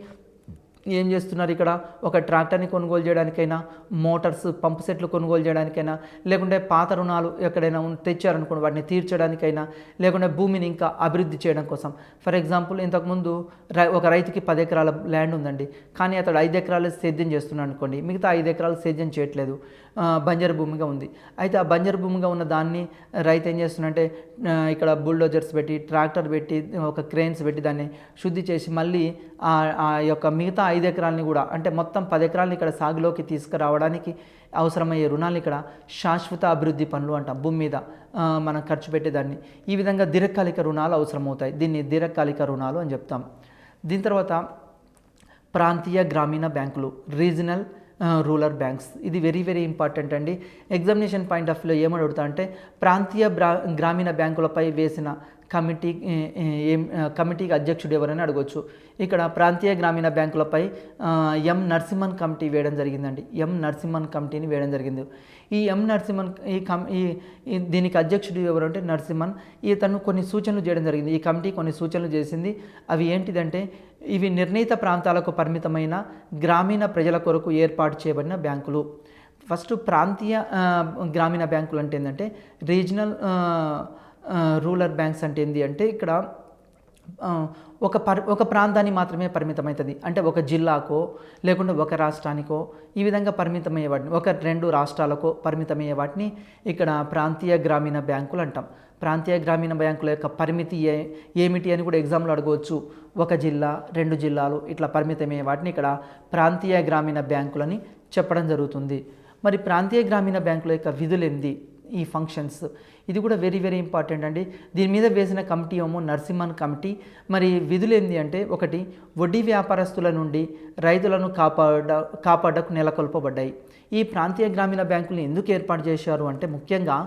ఏం చేస్తున్నారు ఇక్కడ, ఒక ట్రాక్టర్ని కొనుగోలు చేయడానికైనా, మోటార్స్ పంప్ సెట్లు కొనుగోలు చేయడానికైనా, లేకుంటే పాత రుణాలు ఎక్కడైనా తెచ్చారనుకోండి వాటిని తీర్చడానికైనా, లేకుంటే భూమిని ఇంకా అభివృద్ధి చేయడం కోసం. ఫర్ ఎగ్జాంపుల్ ఇంతకుముందు ఒక రైతుకి 10 ఎకరాల ల్యాండ్ ఉందండి, కానీ అతడు 5 ఎకరాలు సేద్యం చేస్తున్నాడు అనుకోండి, మిగతా 5 ఎకరాలు సేద్యం చేయట్లేదు, బంజరు భూమిగా ఉంది. అయితే ఆ బంజరు భూమిగా ఉన్న దాన్ని రైతు ఏం చేస్తున్నాడంటే ఇక్కడ బుల్డోజర్స్ పెట్టి, ట్రాక్టర్ పెట్టి, ఒక క్రెయిన్స్ పెట్టి దాన్ని శుద్ధి చేసి మళ్ళీ ఆ యొక్క మిగతా 5 ఎకరాలని కూడా, అంటే మొత్తం 10 ఎకరాలని ఇక్కడ సాగులోకి తీసుకురావడానికి అవసరమయ్యే రుణాలు ఇక్కడ శాశ్వత అభివృద్ధి పనులు అంటాం. భూమి మీద మనం ఖర్చు పెట్టేదాన్ని. ఈ విధంగా దీర్ఘకాలిక రుణాలు అవసరమవుతాయి. దీన్ని దీర్ఘకాలిక రుణాలు అని చెప్తాం. దీని తర్వాత ప్రాంతీయ గ్రామీణ బ్యాంకులు, రీజనల్ రూరల్ బ్యాంక్స్. ఇది వెరీ వెరీ ఇంపార్టెంట్ అండి. ఎగ్జామినేషన్ పాయింట్ ఆఫ్ వ్యూలో ఏమని అడుగుతా అంటే ప్రాంతీయ గ్రామీణ బ్యాంకులపై వేసిన కమిటీకి అధ్యక్షుడు ఎవరని అడగవచ్చు. ఇక్కడ ప్రాంతీయ గ్రామీణ బ్యాంకులపై ఎం నరసింహన్ కమిటీ వేయడం జరిగిందండి. ఎం నరసింహన్ కమిటీని వేయడం జరిగింది. ఈ ఎం నరసింహన్ దీనికి అధ్యక్షుడు ఎవరు అంటే నరసింహన్. ఇతను కొన్ని సూచనలు చేయడం జరిగింది. ఈ కమిటీ కొన్ని సూచనలు చేసింది. అవి ఏంటిదంటే ఇవి నిర్ణీత ప్రాంతాలకు పరిమితమైన గ్రామీణ ప్రజల కొరకు ఏర్పాటు చేయబడిన బ్యాంకులు. ఫస్ట్ ప్రాంతీయ గ్రామీణ బ్యాంకులు అంటే ఏంటంటే రీజనల్ రూరల్ బ్యాంక్స్ అంటే ఏంటి అంటే ఇక్కడ ఒక ప్రాంతానికి మాత్రమే పరిమితమవుతుంది. అంటే ఒక జిల్లాకో లేకుంటే ఒక రాష్ట్రానికో ఈ విధంగా పరిమితమయ్యే వాటిని, ఒక 2 రాష్ట్రాలకో పరిమితమయ్యే వాటిని ఇక్కడ ప్రాంతీయ గ్రామీణ బ్యాంకులు అంటాం. ప్రాంతీయ గ్రామీణ బ్యాంకుల యొక్క పరిమితి ఏమిటి అని కూడా ఎగ్జామ్లో అడగవచ్చు. ఒక జిల్లా, 2 జిల్లాలు ఇట్లా పరిమితమయ్యే వాటిని ఇక్కడ ప్రాంతీయ గ్రామీణ బ్యాంకులని చెప్పడం జరుగుతుంది. మరి ప్రాంతీయ గ్రామీణ బ్యాంకుల యొక్క విధులు ఏంది, ఈ ఫంక్షన్స్, ఇది కూడా వెరీ వెరీ ఇంపార్టెంట్ అండి. దీని మీద వేసిన కమిటీ ఏమో నరసింహన్ కమిటీ. మరి విధులు ఏంటి అంటే, ఒకటి వడ్డీ వ్యాపారస్తుల నుండి రైతులను కాపాడకు నెలకొల్పబడ్డాయి. ఈ ప్రాంతీయ గ్రామీణ బ్యాంకులను ఎందుకు ఏర్పాటు చేశారు అంటే ముఖ్యంగా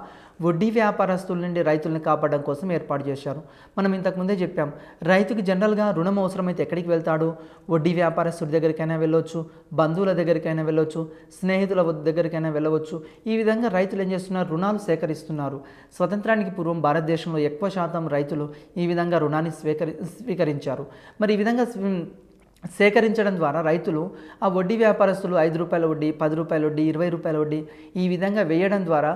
వడ్డీ వ్యాపారస్తుల నుండి రైతులను కాపాడడం కోసం ఏర్పాటు చేశారు. మనం ఇంతకుముందే చెప్పాం, రైతుకి జనరల్గా రుణం అవసరమైతే ఎక్కడికి వెళ్తాడు, వడ్డీ వ్యాపారస్తుడి దగ్గరికైనా వెళ్ళవచ్చు, బంధువుల దగ్గరికైనా వెళ్ళవచ్చు, స్నేహితుల దగ్గరికైనా వెళ్ళవచ్చు. ఈ విధంగా రైతులు ఏం చేస్తున్నారు, రుణాలు సేకరిస్తున్నారు. స్వతంత్రానికి పూర్వం భారతదేశంలో ఎక్కువ శాతం రైతులు ఈ విధంగా రుణాన్ని స్వీకరించారు. మరి ఈ విధంగా సేకరించడం ద్వారా రైతులు ఆ వడ్డీ వ్యాపారస్తులు 5 రూపాయల వడ్డీ, 10 రూపాయల వడ్డీ, 20 రూపాయల వడ్డీ ఈ విధంగా వేయడం ద్వారా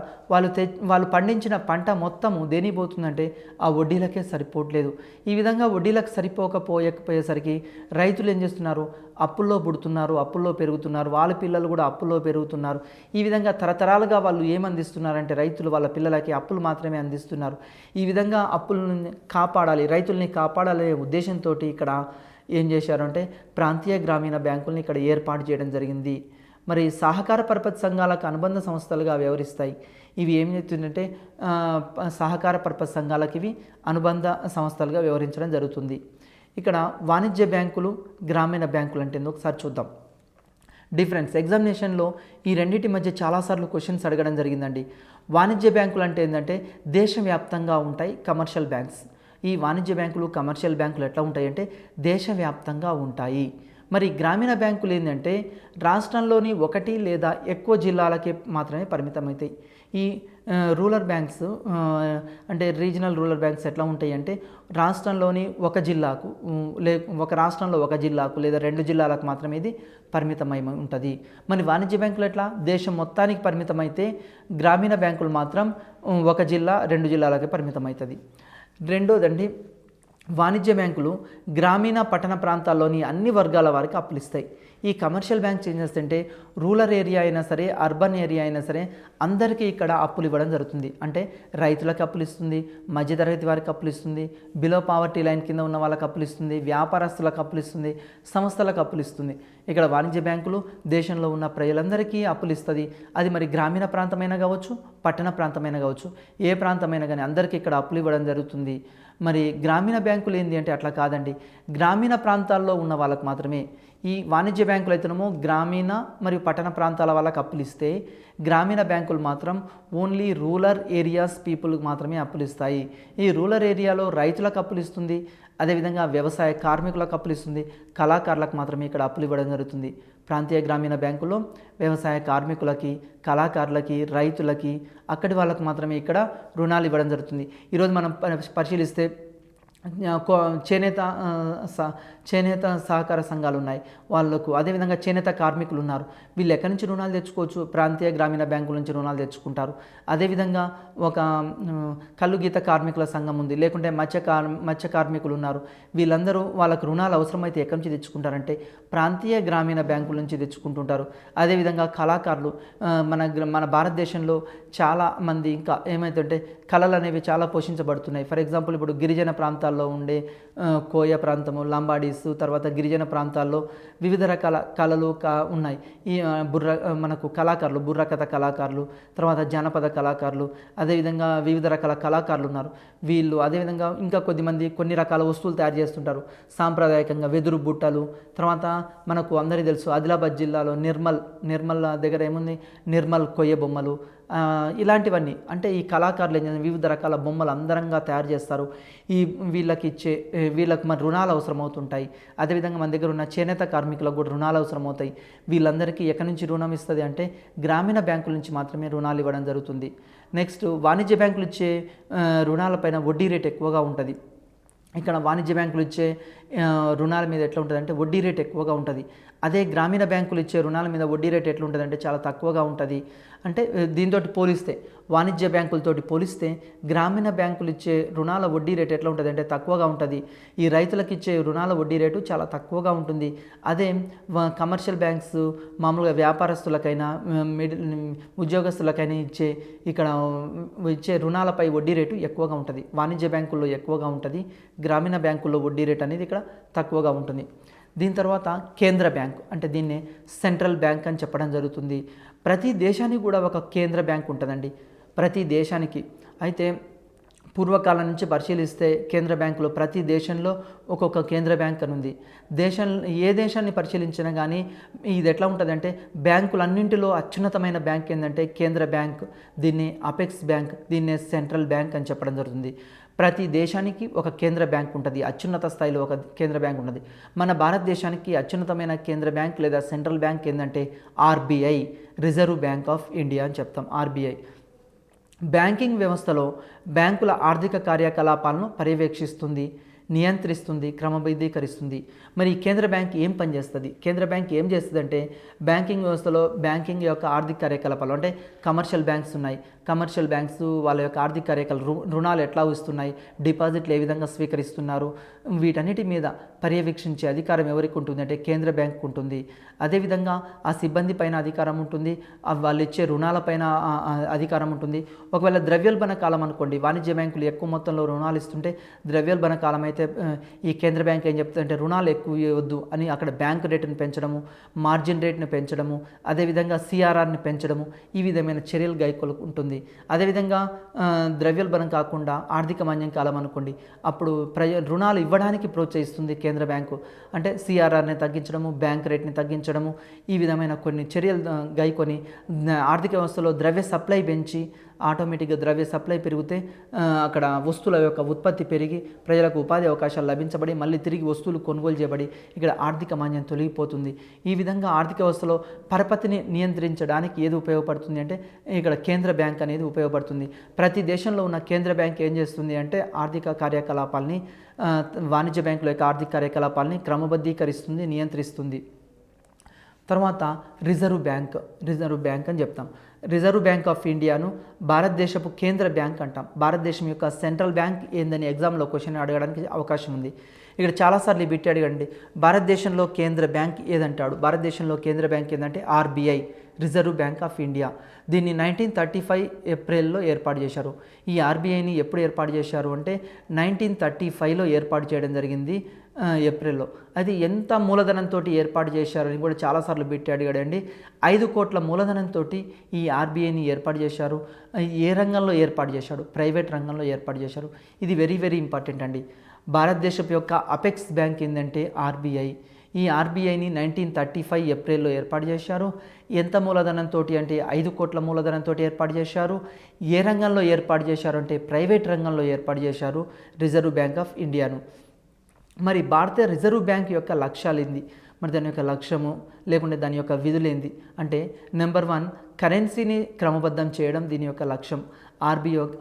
వాళ్ళు పండించిన పంట మొత్తము దేనికి పోతుందంటే ఆ వడ్డీలకే సరిపోవట్లేదు. ఈ విధంగా వడ్డీలకు సరిపోకపోయేసరికి రైతులు ఏం చేస్తున్నారు, అప్పుల్లో పుడుతున్నారు, అప్పుల్లో పెరుగుతున్నారు, వాళ్ళ పిల్లలు కూడా అప్పుల్లో పెరుగుతున్నారు. ఈ విధంగా తరతరాలుగా వాళ్ళు ఏమందిస్తున్నారంటే రైతులు వాళ్ళ పిల్లలకి అప్పులు మాత్రమే అందిస్తున్నారు. ఈ విధంగా అప్పులను కాపాడాలి, రైతుల్ని కాపాడాలనే ఉద్దేశంతో ఇక్కడ ఏం చేశారంటే ప్రాంతీయ గ్రామీణ బ్యాంకుల్ని ఇక్కడ ఏర్పాటు చేయడం జరిగింది. మరి సహకార పరపతి సంఘాలకు అనుబంధ సంస్థలుగా వ్యవహరిస్తాయి. ఇవి ఏం చెప్తుందంటే సహకార పరపతి సంఘాలకు ఇవి అనుబంధ సంస్థలుగా వ్యవహరించడం జరుగుతుంది. ఇక్కడ వాణిజ్య బ్యాంకులు, గ్రామీణ బ్యాంకులు అంటే ఒకసారి చూద్దాం డిఫరెన్స్. ఎగ్జామినేషన్లో ఈ రెండింటి మధ్య చాలాసార్లు క్వశ్చన్స్ అడగడం జరిగిందండి. వాణిజ్య బ్యాంకులు అంటే ఏంటంటే దేశవ్యాప్తంగా ఉంటాయి కమర్షియల్ బ్యాంక్స్. ఈ వాణిజ్య బ్యాంకులు, కమర్షియల్ బ్యాంకులు ఎట్లా ఉంటాయంటే దేశవ్యాప్తంగా ఉంటాయి. మరి గ్రామీణ బ్యాంకులు ఏంటంటే రాష్ట్రంలోని 1 లేదా ఎక్కువ జిల్లాలకే మాత్రమే పరిమితమవుతాయి. ఈ రూరల్ బ్యాంక్స్ అంటే రీజనల్ రూరల్ బ్యాంక్స్ ఎట్లా ఉంటాయి అంటే రాష్ట్రంలోని ఒక జిల్లాకు ఒక రాష్ట్రంలో 1 జిల్లాకు లేదా 2 జిల్లాలకు మాత్రమే ఇది పరిమితమై ఉంటుంది. మరి వాణిజ్య బ్యాంకులు ఎట్లా దేశం మొత్తానికి పరిమితమైతే, గ్రామీణ బ్యాంకులు మాత్రం 1 జిల్లా 2 జిల్లాలకే పరిమితమవుతుంది. రెండోదండి, వాణిజ్య బ్యాంకులు గ్రామీణ పట్టణ ప్రాంతాల్లోని అన్ని వర్గాల వారికి అప్పులు ఇస్తాయి. ఈ కమర్షియల్ బ్యాంక్స్ ఏం చేస్తుంటే రూరల్ ఏరియా అయినా సరే, అర్బన్ ఏరియా అయినా సరే అందరికీ ఇక్కడ అప్పులు ఇవ్వడం జరుగుతుంది. అంటే రైతులకు అప్పులు ఇస్తుంది, మధ్యతరగతి వారికి అప్పులు ఇస్తుంది, బిలో పావర్టీ లైన్ కింద ఉన్న వాళ్ళకి అప్పులు ఇస్తుంది, వ్యాపారస్తులకు అప్పులు ఇస్తుంది, సంస్థలకు అప్పులు ఇస్తుంది. ఇక్కడ వాణిజ్య బ్యాంకులు దేశంలో ఉన్న ప్రజలందరికీ అప్పులు ఇస్తుంది. అది మరి గ్రామీణ ప్రాంతమైనా కావచ్చు, పట్టణ ప్రాంతమైనా కావచ్చు, ఏ ప్రాంతమైనా కానీ అందరికీ ఇక్కడ అప్పులు ఇవ్వడం జరుగుతుంది. మరి గ్రామీణ బ్యాంకులు ఏంటి అంటే అట్లా కాదండి, గ్రామీణ ప్రాంతాల్లో ఉన్న వాళ్ళకు మాత్రమే. ఈ వాణిజ్య బ్యాంకులు అయితేనేమో గ్రామీణ మరియు పట్టణ ప్రాంతాల వాళ్ళకి అప్పులు ఇస్తే, గ్రామీణ బ్యాంకులు మాత్రం ఓన్లీ రూరల్ ఏరియాస్ పీపుల్కి మాత్రమే అప్పులు ఇస్తాయి. ఈ రూరల్ ఏరియాలో రైతులకు అప్పులు ఇస్తుంది, అదేవిధంగా వ్యవసాయ కార్మికులకు అప్పులు ఇస్తుంది, కళాకారులకు మాత్రమే ఇక్కడ అప్పులు ఇవ్వడం జరుగుతుంది. ప్రాంతీయ గ్రామీణ బ్యాంకుల్లో వ్యవసాయ కార్మికులకి, కళాకారులకి, రైతులకి, అక్కడి వాళ్ళకి మాత్రమే ఇక్కడ రుణాలు ఇవ్వడం జరుగుతుంది. ఈరోజు మనం పరిశీలిస్తే చేనేత చేనేత సహకార సంఘాలు ఉన్నాయి వాళ్ళకు. అదేవిధంగా చేనేత కార్మికులు ఉన్నారు. వీళ్ళు ఎక్కడి నుంచి రుణాలు తెచ్చుకోవచ్చు? ప్రాంతీయ గ్రామీణ బ్యాంకుల నుంచి రుణాలు తెచ్చుకుంటారు. అదేవిధంగా ఒక కల్లు గీత కార్మికుల సంఘం ఉంది, లేకుంటే మత్స్య కార్మికులు ఉన్నారు. వీళ్ళందరూ వాళ్ళకు రుణాలు అవసరమైతే ఎక్కడి నుంచి తెచ్చుకుంటారంటే ప్రాంతీయ గ్రామీణ బ్యాంకుల నుంచి తెచ్చుకుంటుంటారు. అదేవిధంగా కళాకారులు, మన భారతదేశంలో చాలా మంది ఇంకా ఏమైతుంటే కళలు అనేవి చాలా పోషించబడుతున్నాయి. ఫర్ ఎగ్జాంపుల్ ఇప్పుడు గిరిజన ప్రాంతాల్లో ఉండే కోయ ప్రాంతము, లంబాడీస్, తర్వాత గిరిజన ప్రాంతాల్లో వివిధ రకాల కళలు ఉన్నాయి. ఈ మనకు కళాకారులు, బుర్రకథ కళాకారులు, తర్వాత జానపద కళాకారులు, అదేవిధంగా వివిధ రకాల కళాకారులు ఉన్నారు. వీళ్ళు అదేవిధంగా ఇంకా కొద్దిమంది కొన్ని రకాల వస్తువులు తయారు చేస్తుంటారు సాంప్రదాయకంగా, వెదురు బుట్టలు. తర్వాత మనకు అందరికీ తెలుసు ఆదిలాబాద్ జిల్లాలో నిర్మల్ దగ్గర ఏముంది, నిర్మల్ కొయ్య బొమ్మలు, ఇలాంటివన్నీ. అంటే ఈ కళాకారులు వివిధ రకాల బొమ్మలు అందరంగా తయారు చేస్తారు. వీళ్ళకి మరి రుణాలు అవసరం అవుతుంటాయి. అదేవిధంగా మన దగ్గర ఉన్న చేనేత కార్మికులకు కూడా రుణాలు అవసరం అవుతాయి. వీళ్ళందరికీ ఎక్కడి నుంచి రుణం ఇస్తుంది అంటే గ్రామీణ బ్యాంకుల నుంచి మాత్రమే రుణాలు ఇవ్వడం జరుగుతుంది. నెక్స్ట్ వాణిజ్య బ్యాంకులు ఇచ్చే రుణాలపైన వడ్డీ రేట్ ఎక్కువగా ఉంటుంది. ఇక్కడ వాణిజ్య బ్యాంకులు ఇచ్చే రుణాల మీద ఎట్లా ఉంటుంది అంటే వడ్డీ రేట్ ఎక్కువగా ఉంటుంది. అదే గ్రామీణ బ్యాంకులు ఇచ్చే రుణాల మీద వడ్డీ రేట్ ఎట్లా ఉంటుంది అంటే చాలా తక్కువగా ఉంటుంది. అంటే దీంతో పోలిస్తే, వాణిజ్య బ్యాంకులతోటి పోలిస్తే గ్రామీణ బ్యాంకులు ఇచ్చే రుణాల వడ్డీ రేట్ ఎట్లా ఉంటుంది అంటే తక్కువగా ఉంటుంది. ఈ రైతులకు ఇచ్చే రుణాల వడ్డీ రేటు చాలా తక్కువగా ఉంటుంది. అదే కమర్షియల్ బ్యాంక్స్ మామూలుగా వ్యాపారస్తులకైనా ఉద్యోగస్తులకైనా ఇచ్చే రుణాలపై వడ్డీ రేటు ఎక్కువగా ఉంటుంది. వాణిజ్య బ్యాంకుల్లో ఎక్కువగా ఉంటుంది, గ్రామీణ బ్యాంకుల్లో వడ్డీ రేట్ అనేది ఇక్కడ తక్కువగా ఉంటుంది. దీని తర్వాత కేంద్ర బ్యాంక్, అంటే దీన్ని సెంట్రల్ బ్యాంక్ అని చెప్పడం జరుగుతుంది. ప్రతి దేశానికి కూడా ఒక కేంద్ర బ్యాంక్ ఉంటుందండి, ప్రతి దేశానికి. అయితే పూర్వకాలం నుంచి పరిశీలిస్తే కేంద్ర బ్యాంకులో ప్రతి దేశంలో ఒక్కొక్క కేంద్ర బ్యాంక్ అని ఉంది. ఏ దేశాన్ని పరిశీలించినా కానీ ఇది ఎట్లా ఉంటుందంటే బ్యాంకులన్నింటిలో అత్యున్నతమైన బ్యాంక్ ఏంటంటే కేంద్ర బ్యాంక్. దీన్ని అపెక్స్ బ్యాంక్, దీన్నే సెంట్రల్ బ్యాంక్ అని చెప్పడం జరుగుతుంది. ప్రతి దేశానికి ఒక కేంద్ర బ్యాంక్ ఉంటుంది, అత్యున్నత స్థాయిలో ఒక కేంద్ర బ్యాంక్ ఉంటుంది. మన భారతదేశానికి అత్యున్నతమైన కేంద్ర బ్యాంక్ లేదా సెంట్రల్ బ్యాంక్ ఏంటంటే RBI, reserve Bank of India అని చెప్తాం. ఆర్బీఐ బ్యాంకింగ్ వ్యవస్థలో బ్యాంకుల ఆర్థిక కార్యకలాపాలను పర్యవేక్షిస్తుంది, నియంత్రిస్తుంది, క్రమబద్ధీకరిస్తుంది. మరి కేంద్ర బ్యాంక్ ఏం పనిచేస్తుంది? కేంద్ర బ్యాంక్ ఏం చేస్తుంది అంటే బ్యాంకింగ్ వ్యవస్థలో బ్యాంకింగ్ యొక్క ఆర్థిక కార్యకలాపాలు, అంటే కమర్షియల్ బ్యాంక్స్ ఉన్నాయి, కమర్షియల్ బ్యాంక్స్ వాళ్ళ యొక్క ఆర్థిక కార్యకలాపాలు, రుణాలు ఎట్లా వస్తున్నాయి, డిపాజిట్లు ఏ విధంగా స్వీకరిస్తున్నారు, వీటన్నిటి మీద పర్యవేక్షించే అధికారం ఎవరికి ఉంటుంది అంటే కేంద్ర బ్యాంక్ ఉంటుంది. అదేవిధంగా ఆ సిబ్బంది పైన అధికారం ఉంటుంది, వాళ్ళు ఇచ్చే రుణాలపైన అధికారం ఉంటుంది. ఒకవేళ ద్రవ్యోల్బణ కాలం అనుకోండి, వాణిజ్య బ్యాంకులు ఎక్కువ మొత్తంలో రుణాలు ఇస్తుంటే ద్రవ్యోల్బణ కాలం అయితే ఈ కేంద్ర బ్యాంక్ ఏం చెప్తుందంటే రుణాలు ఎక్కువ ఇవ్వద్దు అని అక్కడ బ్యాంక్ రేటును పెంచడము, మార్జిన్ రేట్ను పెంచడము, అదేవిధంగా సిఆర్ఆర్ని పెంచడము, ఈ విధమైన చర్యలు ఉంటుంది. అదేవిధంగా ద్రవ్యోల్బణం కాకుండా ఆర్థిక మాంద్యం కాలం అనుకోండి, అప్పుడు రుణాలు ఇవ్వడానికి ప్రోత్సహిస్తుంది కేంద్ర బ్యాంకు. అంటే సిఆర్ఆర్ని తగ్గించడము, బ్యాంక్ రేట్ని తగ్గించడము, ఈ విధమైన కొన్ని చర్యలు గైకొని ఆర్థిక వ్యవస్థలో ద్రవ్య సప్లై పెంచి ఆటోమేటిక్గా ద్రవ్య సప్లై పెరిగితే అక్కడ వస్తువుల యొక్క ఉత్పత్తి పెరిగి ప్రజలకు ఉపాధి అవకాశాలు లభించబడి మళ్ళీ తిరిగి వస్తువులు కొనుగోలు చేయబడి ఇక్కడ ఆర్థిక మాంద్యం తొలగిపోతుంది. ఈ విధంగా ఆర్థిక వ్యవస్థలో పరపతిని నియంత్రించడానికి ఏది ఉపయోగపడుతుంది అంటే ఇక్కడ కేంద్ర బ్యాంక్ అనేది ఉపయోగపడుతుంది. ప్రతి దేశంలో ఉన్న కేంద్ర బ్యాంక్ ఏం చేస్తుంది అంటే ఆర్థిక కార్యకలాపాలని, వాణిజ్య బ్యాంకుల యొక్క ఆర్థిక కార్యకలాపాలని క్రమబద్ధీకరిస్తుంది, నియంత్రిస్తుంది. తర్వాత రిజర్వ్ బ్యాంక్ అని చెప్తాం. రిజర్వ్ బ్యాంక్ ఆఫ్ ఇండియాను భారతదేశపు కేంద్ర బ్యాంక్ అంటాం. భారతదేశం యొక్క సెంట్రల్ బ్యాంక్ ఏందని ఎగ్జామ్లో క్వశ్చన్ అడగడానికి అవకాశం ఉంది. ఇక్కడ చాలాసార్లు బిట్టి అడగండి, భారతదేశంలో కేంద్ర బ్యాంక్ ఏదంటాడు? భారతదేశంలో కేంద్ర బ్యాంక్ ఏంటంటే RBI, reserve Bank of India. దీన్ని 1935 ఏప్రిల్లో ఏర్పాటు చేశారు. ఈ ఆర్బీఐని ఎప్పుడు ఏర్పాటు చేశారు అంటే 1935లో ఏర్పాటు చేయడం జరిగింది, ఏప్రిల్లో. అది ఎంత మూలధనంతో ఏర్పాటు చేశారని కూడా చాలాసార్లు బిట్టి అడిగాడండి. 5 కోట్ల మూలధనంతో ఈ ఆర్బీఐని ఏర్పాటు చేశారు. ఏ రంగంలో ఏర్పాటు చేశాడు? ప్రైవేట్ రంగంలో ఏర్పాటు చేశారు. ఇది వెరీ వెరీ ఇంపార్టెంట్ అండి. భారతదేశం యొక్క అపెక్స్ బ్యాంక్ ఏంటంటే ఆర్బీఐ. ఈ ఆర్బీఐని 1935 ఏప్రిల్లో ఏర్పాటు చేశారు. ఎంత మూలధనంతో అంటే 5 కోట్ల మూలధనంతో ఏర్పాటు చేశారు. ఏ రంగంలో ఏర్పాటు చేశారు అంటే ప్రైవేట్ రంగంలో ఏర్పాటు చేశారు రిజర్వ్ బ్యాంక్ ఆఫ్ ఇండియాను. మరి భారతీయ రిజర్వ్ బ్యాంక్ యొక్క లక్ష్యాలు ఏంది? మరి దాని యొక్క లక్ష్యము లేకుంటే దాని యొక్క విధులేంది అంటే నెంబర్ 1 కరెన్సీని క్రమబద్ధం చేయడం దీని యొక్క లక్ష్యం.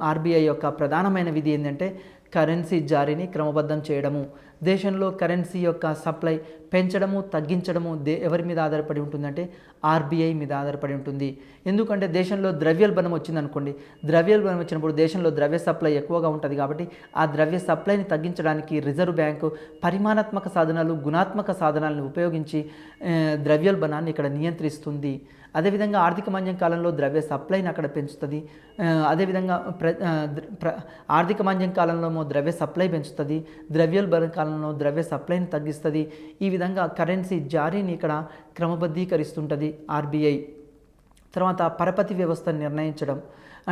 ఆర్బీఐ యొక్క ప్రధానమైన విధి ఏంటంటే కరెన్సీ జారీని క్రమబద్ధం చేయడము. దేశంలో కరెన్సీ యొక్క సప్లై పెంచడము తగ్గించడము ఎవరి మీద ఆధారపడి ఉంటుందంటే ఆర్బీఐ మీద ఆధారపడి ఉంటుంది. ఎందుకంటే దేశంలో ద్రవ్యోల్బణం వచ్చిందనుకోండి, ద్రవ్యోల్బణం వచ్చినప్పుడు దేశంలో ద్రవ్య సప్లై ఎక్కువగా ఉంటుంది కాబట్టి ఆ ద్రవ్య సప్లైని తగ్గించడానికి రిజర్వ్ బ్యాంకు పరిమాణాత్మక సాధనాలు గుణాత్మక సాధనాలను ఉపయోగించి ద్రవ్యోల్బణాన్ని ఇక్కడ నియంత్రిస్తుంది. అదేవిధంగా ఆర్థిక మాంద్యం కాలంలో ద్రవ్య సప్లైని అక్కడ పెంచుతుంది. అదేవిధంగా ఆర్థిక మాంద్యం కాలంలో ద్రవ్య సప్లై పెంచుతుంది, ద్రవ్యోల్బణ కాలంలో ద్రవ్య సప్లైని తగ్గిస్తుంది. ఈ విధంగా కరెన్సీ జారీని ఇక్కడ క్రమబద్ధీకరిస్తుంటుంది ఆర్బీఐ. తర్వాత పరపతి వ్యవస్థను నిర్ణయించడం,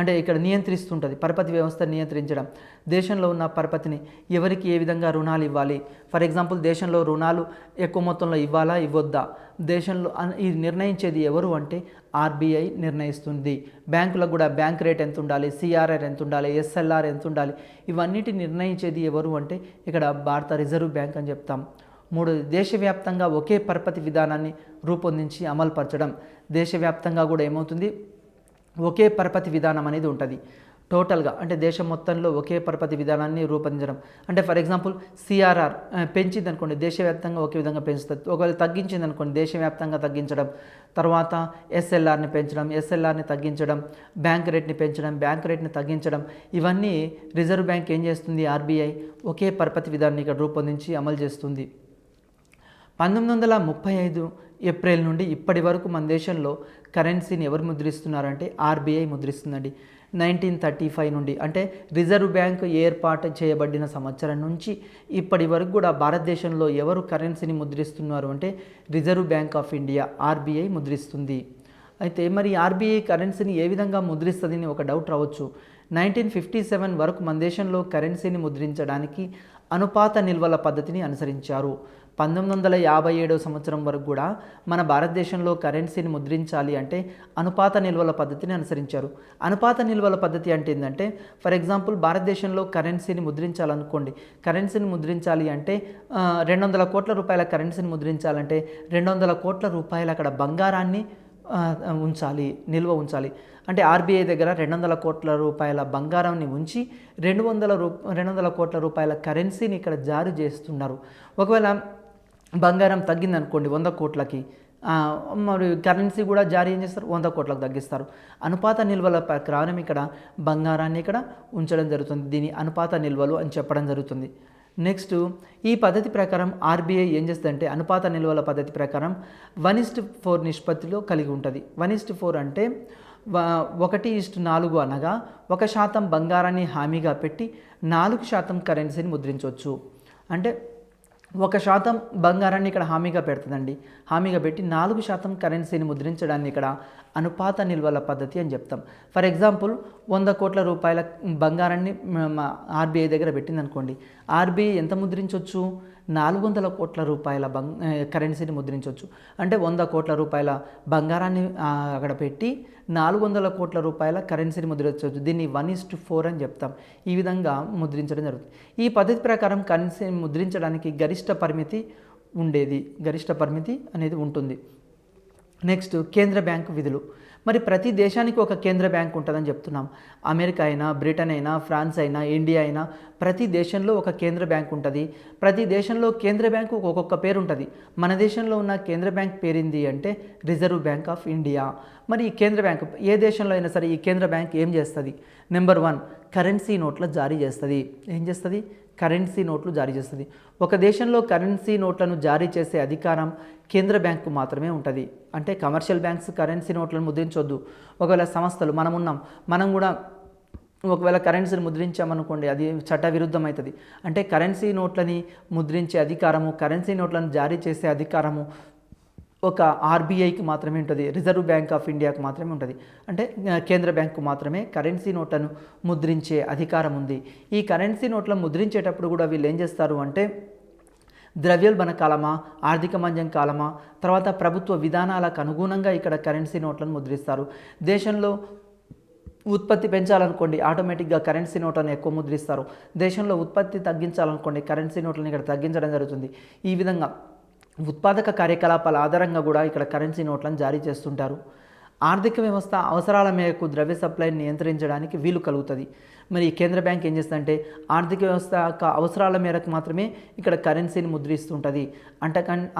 అంటే ఇక్కడ నియంత్రిస్తుంటుంది. పరపతి వ్యవస్థను నియంత్రించడం, దేశంలో ఉన్న పరపతిని ఎవరికి ఏ విధంగా రుణాలు ఇవ్వాలి, ఫర్ ఎగ్జాంపుల్ దేశంలో రుణాలు ఎక్కువ మొత్తంలో ఇవ్వాలా ఇవ్వొద్దా, దేశంలో ఇది నిర్ణయించేది ఎవరు అంటే ఆర్బీఐ నిర్ణయిస్తుంది. బ్యాంకులకు కూడా బ్యాంక్ రేట్ ఎంత ఉండాలి, సిఆర్ఆర్ ఎంత ఉండాలి, ఎస్ఎల్ఆర్ ఎంత ఉండాలి, ఇవన్నిటిని నిర్ణయించేది ఎవరు అంటే ఇక్కడ భారత రిజర్వ్ బ్యాంక్ అని చెప్తాం. మూడోది దేశవ్యాప్తంగా ఒకే పరపతి విధానాన్ని రూపొందించి అమలుపరచడం. దేశవ్యాప్తంగా కూడా ఏమవుతుంది, ఒకే పరపతి విధానం అనేది ఉంటుంది టోటల్గా, అంటే దేశం మొత్తంలో ఒకే పరపతి విధానాన్ని రూపొందించడం. అంటే ఫర్ ఎగ్జాంపుల్ సిఆర్ఆర్ పెంచింది అనుకోండి, దేశవ్యాప్తంగా ఒకే విధంగా పెంచుతుంది. ఒకవేళ తగ్గించింది అనుకోండి, దేశవ్యాప్తంగా తగ్గించడం. తర్వాత ఎస్ఎల్ఆర్ని పెంచడం, ఎస్ఎల్ఆర్ని తగ్గించడం, బ్యాంక్ రేట్ని పెంచడం, బ్యాంక్ రేట్ని తగ్గించడం. ఇవన్నీ రిజర్వ్ బ్యాంక్ ఏం చేస్తుంది, ఆర్బీఐ ఒకే పరపతి విధానాన్ని ఇక్కడ రూపొందించి అమలు చేస్తుంది. 1935 ఏప్రిల్ నుండి ఇప్పటి వరకు మన దేశంలో కరెన్సీని ఎవరు ముద్రిస్తున్నారంటే ఆర్బీఐ ముద్రిస్తుందండి. 1935 నుండి, అంటే రిజర్వ్ బ్యాంక్ ఏర్పాటు చేయబడిన సంవత్సరం నుంచి ఇప్పటి వరకు కూడా భారతదేశంలో ఎవరు కరెన్సీని ముద్రిస్తున్నారు అంటే Reserve Bank of India RBI ముద్రిస్తుంది. అయితే మరి ఆర్బీఐ కరెన్సీని ఏ విధంగా ముద్రిస్తుంది అని ఒక డౌట్ రావచ్చు. 1957 వరకు మన దేశంలో కరెన్సీని ముద్రించడానికి అనుపాత నిల్వల పద్ధతిని అనుసరించారు. 1957 సంవత్సరం వరకు కూడా మన భారతదేశంలో కరెన్సీని ముద్రించాలి అంటే అనుపాత నిల్వల పద్ధతిని అనుసరించారు. అనుపాత నిల్వల పద్ధతి అంటే ఏంటంటే, ఫర్ ఎగ్జాంపుల్ భారతదేశంలో కరెన్సీని ముద్రించాలనుకోండి, కరెన్సీని ముద్రించాలి అంటే 200 కోట్ల రూపాయల కరెన్సీని ముద్రించాలంటే 200 కోట్ల రూపాయల అక్కడ బంగారాన్ని ఉంచాలి, నిల్వ ఉంచాలి. అంటే ఆర్బీఐ దగ్గర 200 కోట్ల రూపాయల బంగారాన్ని ఉంచి 200 కోట్ల రూపాయల కరెన్సీని ఇక్కడ జారీ చేస్తున్నారు. ఒకవేళ బంగారం తగ్గిందనుకోండి 100 కోట్లకి, మరి కరెన్సీ కూడా జారీ ఏం చేస్తారు, 100 కోట్లకు తగ్గిస్తారు. అనుపాత నిల్వల ప్రకారం ఇక్కడ బంగారాన్ని ఇక్కడ ఉంచడం జరుగుతుంది. దీని అనుపాత నిల్వలు అని చెప్పడం జరుగుతుంది. నెక్స్ట్, ఈ పద్ధతి ప్రకారం ఆర్బీఐ ఏం చేస్తుందంటే అనుపాత నిల్వల పద్ధతి ప్రకారం 1:4 నిష్పత్తిలో కలిగి ఉంటుంది. 1:4 అంటే 1:4 అనగా 1% బంగారాన్ని హామీగా పెట్టి 4% కరెన్సీని ముద్రించవచ్చు. అంటే 1% బంగారాన్ని ఇక్కడ హామీగా పెడుతుందండి, హామీగా పెట్టి 4% కరెన్సీని ముద్రించడాన్ని ఇక్కడ అనుపాత నిల్వల పద్ధతి అని చెప్తాం. ఫర్ ఎగ్జాంపుల్ 100 కోట్ల రూపాయల బంగారాన్ని ఆర్బీఐ దగ్గర పెట్టిందనుకోండి, ఆర్బీఐ ఎంత ముద్రించవచ్చు, 400 కోట్ల రూపాయల కరెన్సీని ముద్రించవచ్చు. అంటే 100 కోట్ల రూపాయల బంగారాన్ని అక్కడ పెట్టి 400 కోట్ల రూపాయల కరెన్సీని ముద్రించవచ్చు. దీన్ని 1:4 అని చెప్తాం. ఈ విధంగా ముద్రించడం జరుగుతుంది. ఈ పద్ధతి ప్రకారం కరెన్సీని ముద్రించడానికి గరిష్ట పరిమితి అనేది ఉంటుంది. నెక్స్ట్, కేంద్ర బ్యాంకు విధులు. మరి ప్రతి దేశానికి ఒక కేంద్ర బ్యాంక్ ఉంటుందని చెప్తున్నాం. అమెరికా అయినా, బ్రిటన్ అయినా, ఫ్రాన్స్ అయినా, ఇండియా అయినా, ప్రతి దేశంలో ఒక కేంద్ర బ్యాంక్ ఉంటుంది. ప్రతి దేశంలో కేంద్ర బ్యాంకు ఒక్కొక్క పేరు ఉంటుంది. మన దేశంలో ఉన్న కేంద్ర బ్యాంక్ పేరింది అంటే రిజర్వ్ బ్యాంక్ ఆఫ్ ఇండియా. మరి ఈ కేంద్ర బ్యాంక్ ఏ దేశంలో అయినా సరే ఈ కేంద్ర బ్యాంక్ ఏం చేస్తుంది, నెంబర్ 1 కరెన్సీ నోట్ల జారీ చేస్తుంది. ఏం చేస్తుంది, కరెన్సీ నోట్లు జారీ చేస్తుంది. ఒక దేశంలో కరెన్సీ నోట్లను జారీ చేసే అధికారం కేంద్ర బ్యాంకు మాత్రమే ఉంటుంది. అంటే కమర్షియల్ బ్యాంక్స్ కరెన్సీ నోట్లను ముద్రించొద్దు. ఒకవేళ సంస్థలు మనం కూడా ఒకవేళ కరెన్సీని ముద్రించామనుకోండి, అది చట్ట విరుద్ధం అవుతుంది. అంటే కరెన్సీ నోట్లని ముద్రించే అధికారము, కరెన్సీ నోట్లను జారీ చేసే అధికారము ఒక ఆర్బీఐకి మాత్రమే ఉంటుంది, రిజర్వ్ బ్యాంక్ ఆఫ్ ఇండియాకి మాత్రమే ఉంటుంది. అంటే కేంద్ర బ్యాంకు మాత్రమే కరెన్సీ నోట్లను ముద్రించే అధికారం ఉంది. ఈ కరెన్సీ నోట్లను ముద్రించేటప్పుడు కూడా వీళ్ళు ఏం చేస్తారు అంటే ద్రవ్యోల్బణ కాలమా, ఆర్థిక మాంద్యం కాలమా, తర్వాత ప్రభుత్వ విధానాలకు అనుగుణంగా ఇక్కడ కరెన్సీ నోట్లను ముద్రిస్తారు. దేశంలో ఉత్పత్తి పెంచాలనుకోండి, ఆటోమేటిక్గా కరెన్సీ నోట్లను ఎక్కువ ముద్రిస్తారు. దేశంలో ఉత్పత్తి తగ్గించాలనుకోండి, కరెన్సీ నోట్లను ఇక్కడ తగ్గించడం జరుగుతుంది. ఈ విధంగా ఉత్పాదక కార్యకలాపాల ఆధారంగా కూడా ఇక్కడ కరెన్సీ నోట్లను జారీ చేస్తుంటారు. ఆర్థిక వ్యవస్థ అవసరాల మేరకు ద్రవ్య సప్లైని నియంత్రించడానికి వీలు కలుగుతుంది. మరి ఈ కేంద్ర బ్యాంక్ ఏం చేస్తుందంటే ఆర్థిక వ్యవస్థ యొక్క అవసరాల మేరకు మాత్రమే ఇక్కడ కరెన్సీని ముద్రిస్తుంటుంది.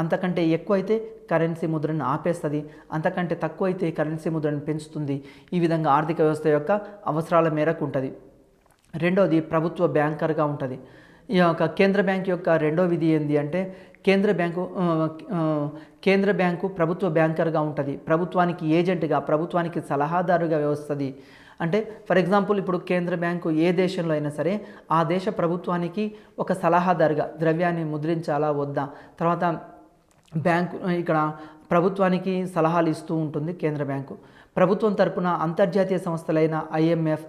అంతకంటే ఎక్కువ అయితే కరెన్సీ ముద్రను ఆపేస్తుంది, అంతకంటే తక్కువ అయితే కరెన్సీ ముద్రను పెంచుతుంది. ఈ విధంగా ఆర్థిక వ్యవస్థ యొక్క అవసరాల మేరకు ఉంటుంది. రెండోది ప్రభుత్వ బ్యాంకర్గా ఉంటుంది. ఈ యొక్క కేంద్ర బ్యాంక్ యొక్క రెండో విధి ఏంటి అంటే కేంద్ర బ్యాంకు ప్రభుత్వ బ్యాంకర్గా ఉంటుంది. ప్రభుత్వానికి ఏజెంట్గా, ప్రభుత్వానికి సలహాదారుగా వ్యవస్థది. అంటే ఫర్ ఎగ్జాంపుల్ ఇప్పుడు కేంద్ర బ్యాంకు ఏ దేశంలో అయినా సరే ఆ దేశ ప్రభుత్వానికి ఒక సలహాదారుగా ద్రవ్యాన్ని ముద్రించాలా వద్దా, తర్వాత బ్యాంకు ఇక్కడ ప్రభుత్వానికి సలహాలు ఇస్తూ ఉంటుంది కేంద్ర బ్యాంకు. ప్రభుత్వం తరపున అంతర్జాతీయ సంస్థలైన IMF,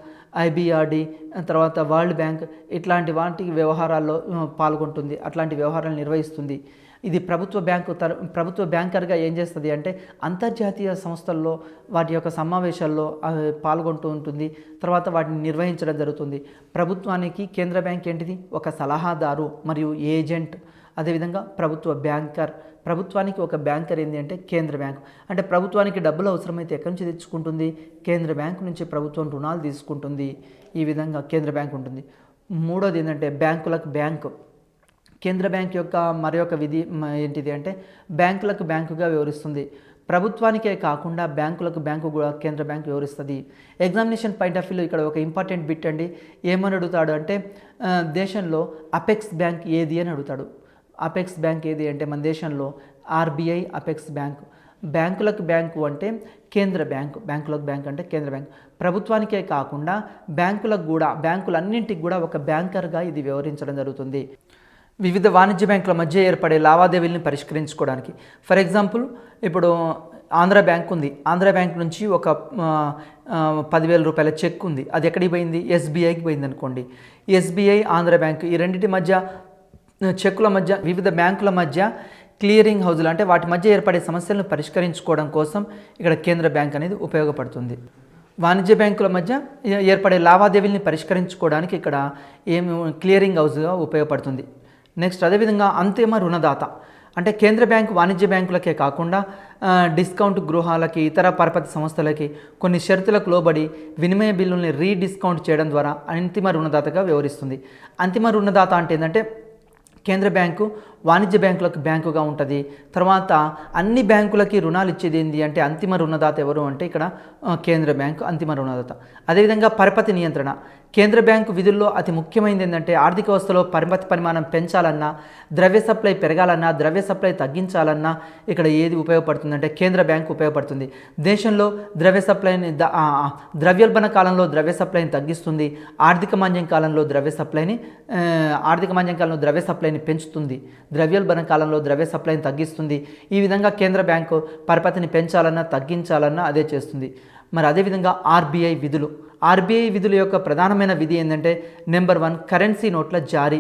IBRD, తర్వాత వరల్డ్ బ్యాంక్ ఇట్లాంటి వాటి వ్యవహారాల్లో పాల్గొంటుంది, అట్లాంటి వ్యవహారాలు నిర్వహిస్తుంది. ఇది ప్రభుత్వ బ్యాంకర్గా ఏం చేస్తుంది అంటే అంతర్జాతీయ సంస్థల్లో వాటి యొక్క సమావేశాల్లో పాల్గొంటూ ఉంటుంది, తర్వాత వాటిని నిర్వహించడం జరుగుతుంది. ప్రభుత్వానికి కేంద్ర బ్యాంక్ ఏంటిది? ఒక సలహాదారు మరియు ఏజెంట్. అదేవిధంగా ప్రభుత్వానికి ఒక బ్యాంకర్ ఏంటి అంటే కేంద్ర బ్యాంకు. అంటే ప్రభుత్వానికి డబ్బులు అవసరమైతే ఎక్కడి నుంచి తెచ్చుకుంటుంది? కేంద్ర బ్యాంకు నుంచి ప్రభుత్వం రుణాలు తీసుకుంటుంది. ఈ విధంగా కేంద్ర బ్యాంక్ ఉంటుంది. మూడోది ఏంటంటే బ్యాంకులకు బ్యాంకు. కేంద్ర బ్యాంక్ యొక్క మరొక విధి ఏంటిది అంటే బ్యాంకులకు బ్యాంకుగా వ్యవహరిస్తుంది. ప్రభుత్వానికే కాకుండా బ్యాంకు కూడా కేంద్ర బ్యాంక్ వ్యవహరిస్తుంది. ఎగ్జామినేషన్ పాయింట్ ఆఫ్ వ్యూలో ఇక్కడ ఒక ఇంపార్టెంట్ బిట్ అండి. ఏమని అడుగుతాడు అంటే దేశంలో అపెక్స్ బ్యాంక్ ఏది అని అడుగుతాడు. అపెక్స్ బ్యాంక్ ఏది అంటే మన దేశంలో RBI అపెక్స్ బ్యాంక్. బ్యాంకులకు బ్యాంకు అంటే కేంద్ర బ్యాంకు, బ్యాంకులకు బ్యాంక్ అంటే కేంద్ర బ్యాంక్. ప్రభుత్వానికే కాకుండా బ్యాంకులన్నింటికి కూడా ఒక బ్యాంకర్గా ఇది వ్యవహరించడం జరుగుతుంది. వివిధ వాణిజ్య బ్యాంకుల మధ్య ఏర్పడే లావాదేవీలను పరిష్కరించుకోవడానికి. ఫర్ ఎగ్జాంపుల్ ఇప్పుడు ఆంధ్ర బ్యాంక్ ఉంది. ఆంధ్ర బ్యాంక్ నుంచి ఒక 10,000 రూపాయల చెక్ ఉంది. అది ఎక్కడికి పోయింది? SBIకి పోయింది అనుకోండి. SBI, ఆంధ్ర బ్యాంక్ ఈ రెండింటి మధ్య చెక్కుల మధ్య, వివిధ బ్యాంకుల మధ్య క్లియరింగ్ హౌజులు అంటే వాటి మధ్య ఏర్పడే సమస్యలను పరిష్కరించుకోవడం కోసం ఇక్కడ కేంద్ర బ్యాంక్ అనేది ఉపయోగపడుతుంది. వాణిజ్య బ్యాంకుల మధ్య ఏర్పడే లావాదేవీల్ని పరిష్కరించుకోవడానికి ఇక్కడ క్లియరింగ్ హౌజ్గా ఉపయోగపడుతుంది. నెక్స్ట్ అదేవిధంగా అంతిమ రుణదాత అంటే కేంద్ర బ్యాంకు వాణిజ్య బ్యాంకులకే కాకుండా డిస్కౌంట్ గృహాలకి, ఇతర పరపతి సంస్థలకి కొన్ని షరతులకు లోబడి వినిమయ బిల్లుల్ని రీడిస్కౌంట్ చేయడం ద్వారా అంతిమ రుణదాతగా వ్యవహరిస్తుంది. అంతిమ రుణదాత అంటే ఏంటంటే కేంద్ర బ్యాంకు వాణిజ్య బ్యాంకులకు బ్యాంకుగా ఉంటుంది. తర్వాత అన్ని బ్యాంకులకి రుణాలు ఇచ్చేది ఏంటి అంటే అంతిమ రుణదాత ఎవరు అంటే ఇక్కడ కేంద్ర బ్యాంకు అంతిమ రుణదాత. అదేవిధంగా పరపతి నియంత్రణ. కేంద్ర బ్యాంకు విధుల్లో అతి ముఖ్యమైనది ఏంటంటే ఆర్థిక వ్యవస్థలో పరపతి పరిమాణం పెంచాలన్నా, ద్రవ్య సప్లై పెరగాలన్నా, ద్రవ్య సప్లై తగ్గించాలన్నా ఇక్కడ ఏది ఉపయోగపడుతుందంటే కేంద్ర బ్యాంకు ఉపయోగపడుతుంది. దేశంలో ద్రవ్యోల్బణ కాలంలో ద్రవ్య సప్లైని తగ్గిస్తుంది. ఆర్థిక మాంద్యం కాలంలో ద్రవ్య సప్లైని పెంచుతుంది. ద్రవ్యోల్బణ కాలంలో ద్రవ్య సప్లైని తగ్గిస్తుంది. ఈ విధంగా కేంద్ర బ్యాంకు పరపతిని పెంచాలన్నా తగ్గించాలన్నా అదే చేస్తుంది. మరి అదేవిధంగా ఆర్బీఐ విధుల యొక్క ప్రధానమైన విధి ఏంటంటే నెంబర్ 1 కరెన్సీ నోట్ల జారీ.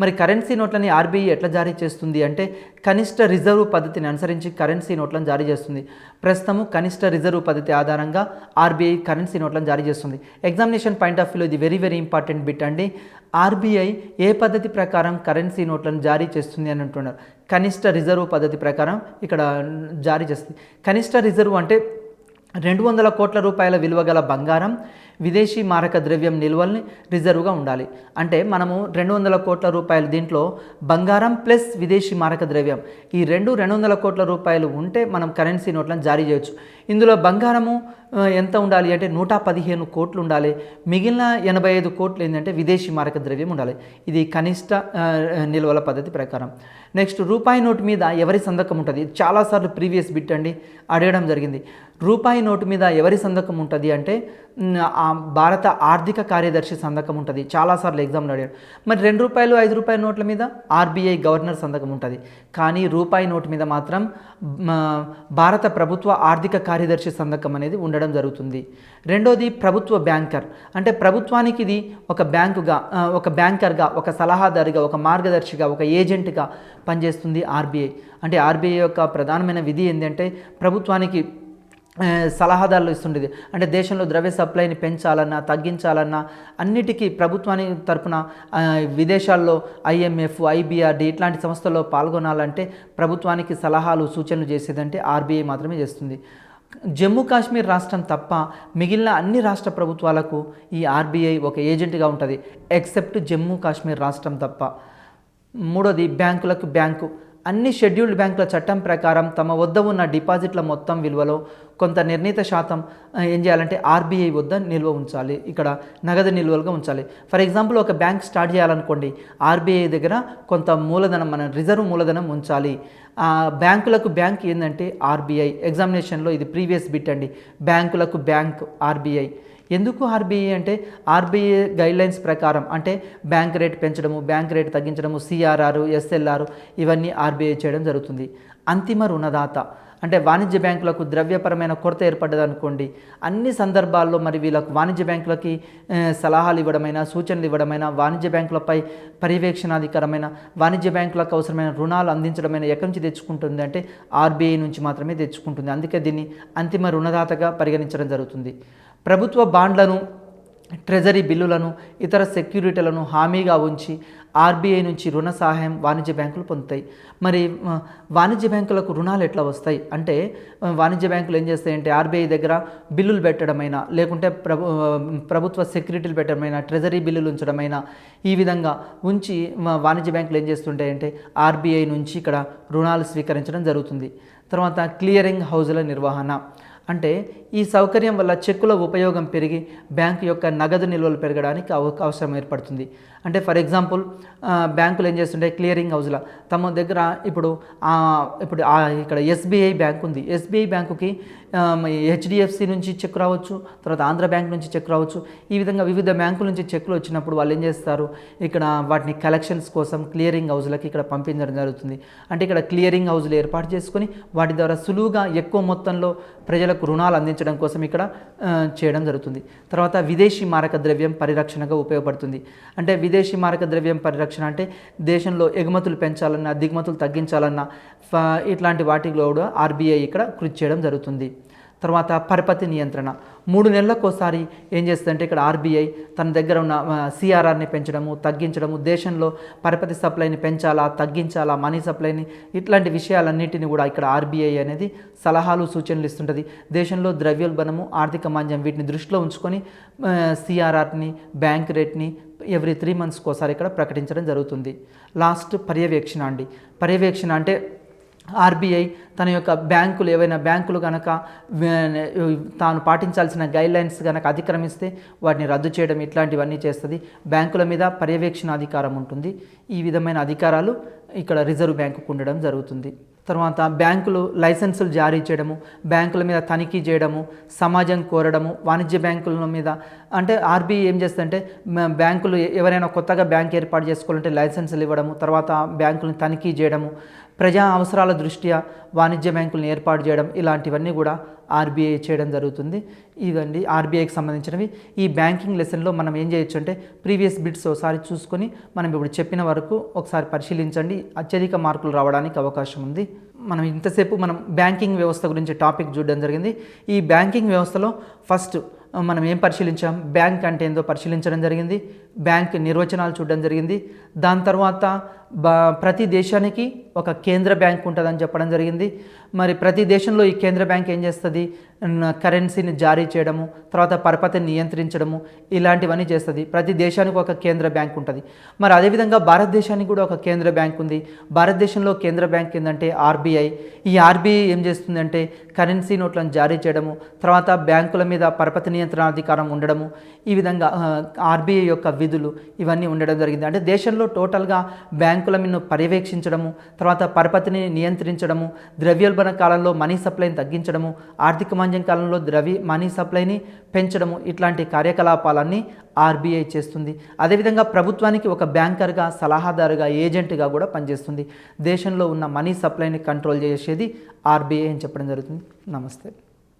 మరి కరెన్సీ నోట్లని ఆర్బీఐ ఎట్లా జారీ చేస్తుంది అంటే కనిష్ట రిజర్వ్ పద్ధతిని అనుసరించి కరెన్సీ నోట్లను జారీ చేస్తుంది. ప్రస్తుతము కనిష్ట రిజర్వ్ పద్ధతి ఆధారంగా ఆర్బీఐ కరెన్సీ నోట్లను జారీ చేస్తుంది. ఎగ్జామినేషన్ పాయింట్ ఆఫ్ వ్యూలో ఇది వెరీ వెరీ ఇంపార్టెంట్ బిట్ అండి. ఆర్బీఐ ఏ పద్ధతి ప్రకారం కరెన్సీ నోట్లను జారీ చేస్తుంది అని అంటున్నారు. కనిష్ట రిజర్వ్ పద్ధతి ప్రకారం ఇక్కడ జారీ చేస్తుంది. కనిష్ట రిజర్వ్ అంటే 200 కోట్ల రూపాయల విలువ గల బంగారం, విదేశీ మారక ద్రవ్యం నిల్వల్ని రిజర్వ్గా ఉండాలి. అంటే మనము 200 కోట్ల రూపాయలు దీంట్లో బంగారం ప్లస్ విదేశీ మారక ద్రవ్యం ఈ 200 కోట్ల రూపాయలు ఉంటే మనం కరెన్సీ నోట్లను జారీ చేయొచ్చు. ఇందులో బంగారము ఎంత ఉండాలి అంటే 115 కోట్లు ఉండాలి. మిగిలిన 85 కోట్లు ఏంటంటే విదేశీ మారక ద్రవ్యం ఉండాలి. ఇది కనిష్ట నిల్వల పద్ధతి ప్రకారం. నెక్స్ట్ రూపాయి నోటు మీద ఎవరి సంతకం ఉంటుంది? చాలాసార్లు ప్రీవియస్ బిట్ అండి అడగడం జరిగింది. రూపాయి నోటు మీద ఎవరి సంతకం ఉంటుంది అంటే భారత ఆర్థిక కార్యదర్శి సంతకం ఉంటుంది. చాలాసార్లు ఎగ్జామ్లో అడిగాడు. మరి 2 రూపాయలు 5 రూపాయల నోట్ల మీద ఆర్బీఐ గవర్నర్ సంతకం ఉంటుంది. కానీ రూపాయి నోటు మీద మాత్రం భారత ప్రభుత్వ ఆర్థిక కార్యదర్శి సంతకం అనేది ఉండడం జరుగుతుంది. రెండోది ప్రభుత్వ బ్యాంకర్. అంటే ప్రభుత్వానికి ఇది ఒక బ్యాంకర్గా, ఒక సలహాదారుగా, ఒక మార్గదర్శిగా, ఒక ఏజెంట్గా పనిచేస్తుంది ఆర్బీఐ. అంటే ఆర్బీఐ యొక్క ప్రధానమైన విధి ఏంటంటే ప్రభుత్వానికి సలహాదారులు ఇస్తుండేది. అంటే దేశంలో ద్రవ్య సప్లైని పెంచాలన్నా తగ్గించాలన్నా అన్నిటికీ ప్రభుత్వానికి తరపున విదేశాల్లో IMF, IBRD ఇట్లాంటి సంస్థల్లో పాల్గొనాలంటే ప్రభుత్వానికి సలహాలు సూచనలు చేసేదంటే ఆర్బీఐ మాత్రమే చేస్తుంది. జమ్మూ కాశ్మీర్ రాష్ట్రం తప్ప మిగిలిన అన్ని రాష్ట్ర ప్రభుత్వాలకు ఈ ఆర్బీఐ ఒక ఏజెంట్గా ఉంటుంది, ఎక్సెప్ట్ జమ్మూ కాశ్మీర్ రాష్ట్రం తప్ప. మూడోది బ్యాంకులకు బ్యాంకు. అన్ని షెడ్యూల్డ్ బ్యాంకుల చట్టం ప్రకారం తమ వద్ద ఉన్న డిపాజిట్ల మొత్తం విలువలో కొంత నిర్ణీత శాతం ఏం చేయాలంటే ఆర్బీఐ వద్ద నిల్వ ఉంచాలి, ఇక్కడ నగదు నిల్వలుగా ఉంచాలి. ఫర్ ఎగ్జాంపుల్ ఒక బ్యాంక్ స్టార్ట్ చేయాలనుకోండి, ఆర్బీఐ దగ్గర కొంత మూలధనం, మన రిజర్వ్ మూలధనం ఉంచాలి. బ్యాంకులకు బ్యాంక్ ఏంటంటే ఆర్బీఐ. ఎగ్జామినేషన్లో ఇది ప్రీవియస్ బిట్ అండి, బ్యాంకులకు బ్యాంక్ ఆర్బీఐ. ఎందుకు ఆర్బీఐ అంటే ఆర్బీఐ గైడ్లైన్స్ ప్రకారం, అంటే బ్యాంక్ రేట్ పెంచడము, బ్యాంక్ రేట్ తగ్గించడము, సిఆర్ఆర్, ఎస్ఎల్ఆర్ ఇవన్నీ ఆర్బీఐ చేయడం జరుగుతుంది. అంతిమ రుణదాత అంటే వాణిజ్య బ్యాంకులకు ద్రవ్యపరమైన కొరత ఏర్పడ్డదనుకోండి, అన్ని సందర్భాల్లో మరి వీళ్ళకు వాణిజ్య బ్యాంకులకి సలహాలు ఇవ్వడమైనా, సూచనలు ఇవ్వడమైనా, వాణిజ్య బ్యాంకులపై పర్యవేక్షణాధికారమైన, వాణిజ్య బ్యాంకులకు అవసరమైన రుణాలు అందించడమైనా ఎక్కడి నుంచి తెచ్చుకుంటుంది అంటే ఆర్బీఐ నుంచి మాత్రమే తెచ్చుకుంటుంది. అందుకే దీన్ని అంతిమ రుణదాతగా పరిగణించడం జరుగుతుంది. ప్రభుత్వ బాండ్లను, ట్రెజరీ బిల్లులను, ఇతర సెక్యూరిటీలను హామీగా ఉంచి ఆర్బీఐ నుంచి రుణ సహాయం వాణిజ్య బ్యాంకులు పొందుతాయి. మరి వాణిజ్య బ్యాంకులకు రుణాలు ఎట్లా వస్తాయి అంటే, వాణిజ్య బ్యాంకులు ఏం చేస్తాయంటే ఆర్బీఐ దగ్గర బిల్లులు పెట్టడమైనా, లేకుంటే ప్రభుత్వ సెక్యూరిటీలు పెట్టడమైనా, ట్రెజరీ బిల్లులు ఉంచడమైనా, ఈ విధంగా ఉంచి వాణిజ్య బ్యాంకులు ఏం చేస్తుంటాయంటే ఆర్బీఐ నుంచి ఇక్కడ రుణాలు స్వీకరించడం జరుగుతుంది. తర్వాత క్లియరింగ్ హౌజుల నిర్వహణ అంటే ఈ సౌకర్యం వల్ల చెక్కుల ఉపయోగం పెరిగి బ్యాంకు యొక్క నగదు నిల్వలు పెరగడానికి అవకాశం ఏర్పడుతుంది. అంటే ఫర్ ఎగ్జాంపుల్ బ్యాంకులు ఏం చేస్తుంటే క్లియరింగ్ హౌస్ల తమ దగ్గర ఇప్పుడు ఇక్కడ ఎస్బీఐ బ్యాంక్ ఉంది. ఎస్బీఐ బ్యాంకుకి హెచ్డిఎఫ్సి నుంచి చెక్ రావచ్చు, తర్వాత ఆంధ్ర బ్యాంక్ నుంచి చెక్ రావచ్చు. ఈ విధంగా వివిధ బ్యాంకుల నుంచి చెక్లు వచ్చినప్పుడు వాళ్ళు ఏం చేస్తారు, ఇక్కడ వాటిని కలెక్షన్స్ కోసం క్లియరింగ్ హౌస్లకి ఇక్కడ పంపించడం జరుగుతుంది. అంటే ఇక్కడ క్లియరింగ్ హౌస్లు ఏర్పాటు చేసుకొని వాటి ద్వారా సులువుగా ఎక్కువ మొత్తంలో ప్రజలకు రుణాలు అందించడం కోసం ఇక్కడ చేయడం జరుగుతుంది. తర్వాత విదేశీ మారక ద్రవ్యం పరిరక్షణగా ఉపయోగపడుతుంది. అంటే విదేశీ మారక ద్రవ్యం పరిరక్షణ అంటే దేశంలో ఎగుమతులు పెంచాలన్నా, దిగుమతులు తగ్గించాలన్నా ఇట్లాంటి వాటిలో కూడా ఆర్బీఐ ఇక్కడ కృషి చేయడం జరుగుతుంది. తర్వాత పరపతి నియంత్రణ 3 నెలలకోసారి ఏం చేస్తుందంటే ఇక్కడ ఆర్బీఐ తన దగ్గర ఉన్న సిఆర్ఆర్ని పెంచడము, తగ్గించడము, దేశంలో పరపతి సప్లైని పెంచాలా, తగ్గించాలా, మనీ సప్లైని, ఇట్లాంటి విషయాలన్నింటినీ కూడా ఇక్కడ ఆర్బీఐ అనేది సలహాలు, సూచనలు ఇస్తుంటుంది. దేశంలో ద్రవ్యోల్బణము, ఆర్థిక మాంద్యం వీటిని దృష్టిలో ఉంచుకొని సిఆర్ఆర్ని, బ్యాంక్ రేట్ని ఎవ్రీ 3 మంత్స్కి ఒకసారి ఇక్కడ ప్రకటించడం జరుగుతుంది. లాస్ట్ పర్యవేక్షణ అండి. పర్యవేక్షణ అంటే ఆర్బీఐ తన యొక్క బ్యాంకులు ఏవైనా బ్యాంకులు కనుక తాను పాటించాల్సిన గైడ్లైన్స్ కనుక అతిక్రమిస్తే వాటిని రద్దు చేయడం, ఇట్లాంటివన్నీ చేస్తుంది. బ్యాంకుల మీద పర్యవేక్షణ అధికారం ఉంటుంది. ఈ విధమైన అధికారాలు ఇక్కడ రిజర్వ్ బ్యాంకుకు ఉండడం జరుగుతుంది. తర్వాత బ్యాంకులు లైసెన్సులు జారీ చేయడము, బ్యాంకుల మీద తనిఖీ చేయడము, సమాజం కోరడము, వాణిజ్య బ్యాంకుల మీద అంటే ఆర్బీఐ ఏం చేస్తుందంటే బ్యాంకులు ఎవరైనా కొత్తగా బ్యాంక్ ఏర్పాటు చేసుకోవాలంటే లైసెన్సులు ఇవ్వడము, తర్వాత బ్యాంకులను తనిఖీ చేయడము, ప్రజా అవసరాల దృష్ట్యా వాణిజ్య బ్యాంకులను ఏర్పాటు చేయడం, ఇలాంటివన్నీ కూడా ఆర్బీఐ చేయడం జరుగుతుంది. ఇదండి ఆర్బీఐకి సంబంధించినవి. ఈ బ్యాంకింగ్ లెసన్లో మనం ఏం చేయొచ్చు అంటే ప్రీవియస్ బిట్స్ ఒకసారి చూసుకొని మనం ఇప్పుడు చెప్పిన వరకు ఒకసారి పరిశీలించండి. అత్యధిక మార్కులు రావడానికి అవకాశం ఉంది. మనం ఇంతసేపు బ్యాంకింగ్ వ్యవస్థ గురించి టాపిక్ చూడడం జరిగింది. ఈ బ్యాంకింగ్ వ్యవస్థలో ఫస్ట్ మనం ఏం పరిశీలించాం, బ్యాంక్ అంటే ఏందో పరిశీలించడం జరిగింది, బ్యాంక్ నిర్వచనాలు చూడడం జరిగింది. దాని తర్వాత ప్రతి దేశానికి ఒక కేంద్ర బ్యాంక్ ఉంటుందని చెప్పడం జరిగింది. మరి ప్రతి దేశంలో ఈ కేంద్ర బ్యాంక్ ఏం చేస్తుంది, కరెన్సీని జారీ చేయడము, తర్వాత పరపతిని నియంత్రించడము, ఇలాంటివన్నీ చేస్తుంది. ప్రతి దేశానికి ఒక కేంద్ర బ్యాంక్ ఉంటుంది. మరి అదేవిధంగా భారతదేశానికి కూడా ఒక కేంద్ర బ్యాంక్ ఉంది. భారతదేశంలో కేంద్ర బ్యాంక్ ఏంటంటే ఆర్బీఐ. ఈ ఆర్బీఐ ఏం చేస్తుందంటే కరెన్సీ నోట్లను జారీ చేయడము, తర్వాత బ్యాంకుల మీద పరపతి నియంత్రణ అధికారం ఉండడము, ఈ విధంగా ఆర్బీఐ యొక్క విధులు ఇవన్నీ ఉండడం జరిగింది. అంటే దేశంలో టోటల్గా బ్యాంకుల మీద పర్యవేక్షించడము, తర్వాత పరపతిని నియంత్రించడము, ద్రవ్యోల్బణ కాలంలో మనీ సప్లైని తగ్గించడము, ఆర్థిక మాంద్యం కాలంలో మనీ సప్లైని పెంచడము, ఇట్లాంటి కార్యకలాపాలన్నీ ఆర్బీఐ చేస్తుంది. అదేవిధంగా ప్రభుత్వానికి ఒక బ్యాంకర్గా, సలహాదారుగా, ఏజెంట్గా కూడా పనిచేస్తుంది. దేశంలో ఉన్న మనీ సప్లైని కంట్రోల్ చేసేది ఆర్బీఐ అని చెప్పడం జరుగుతుంది. నమస్తే.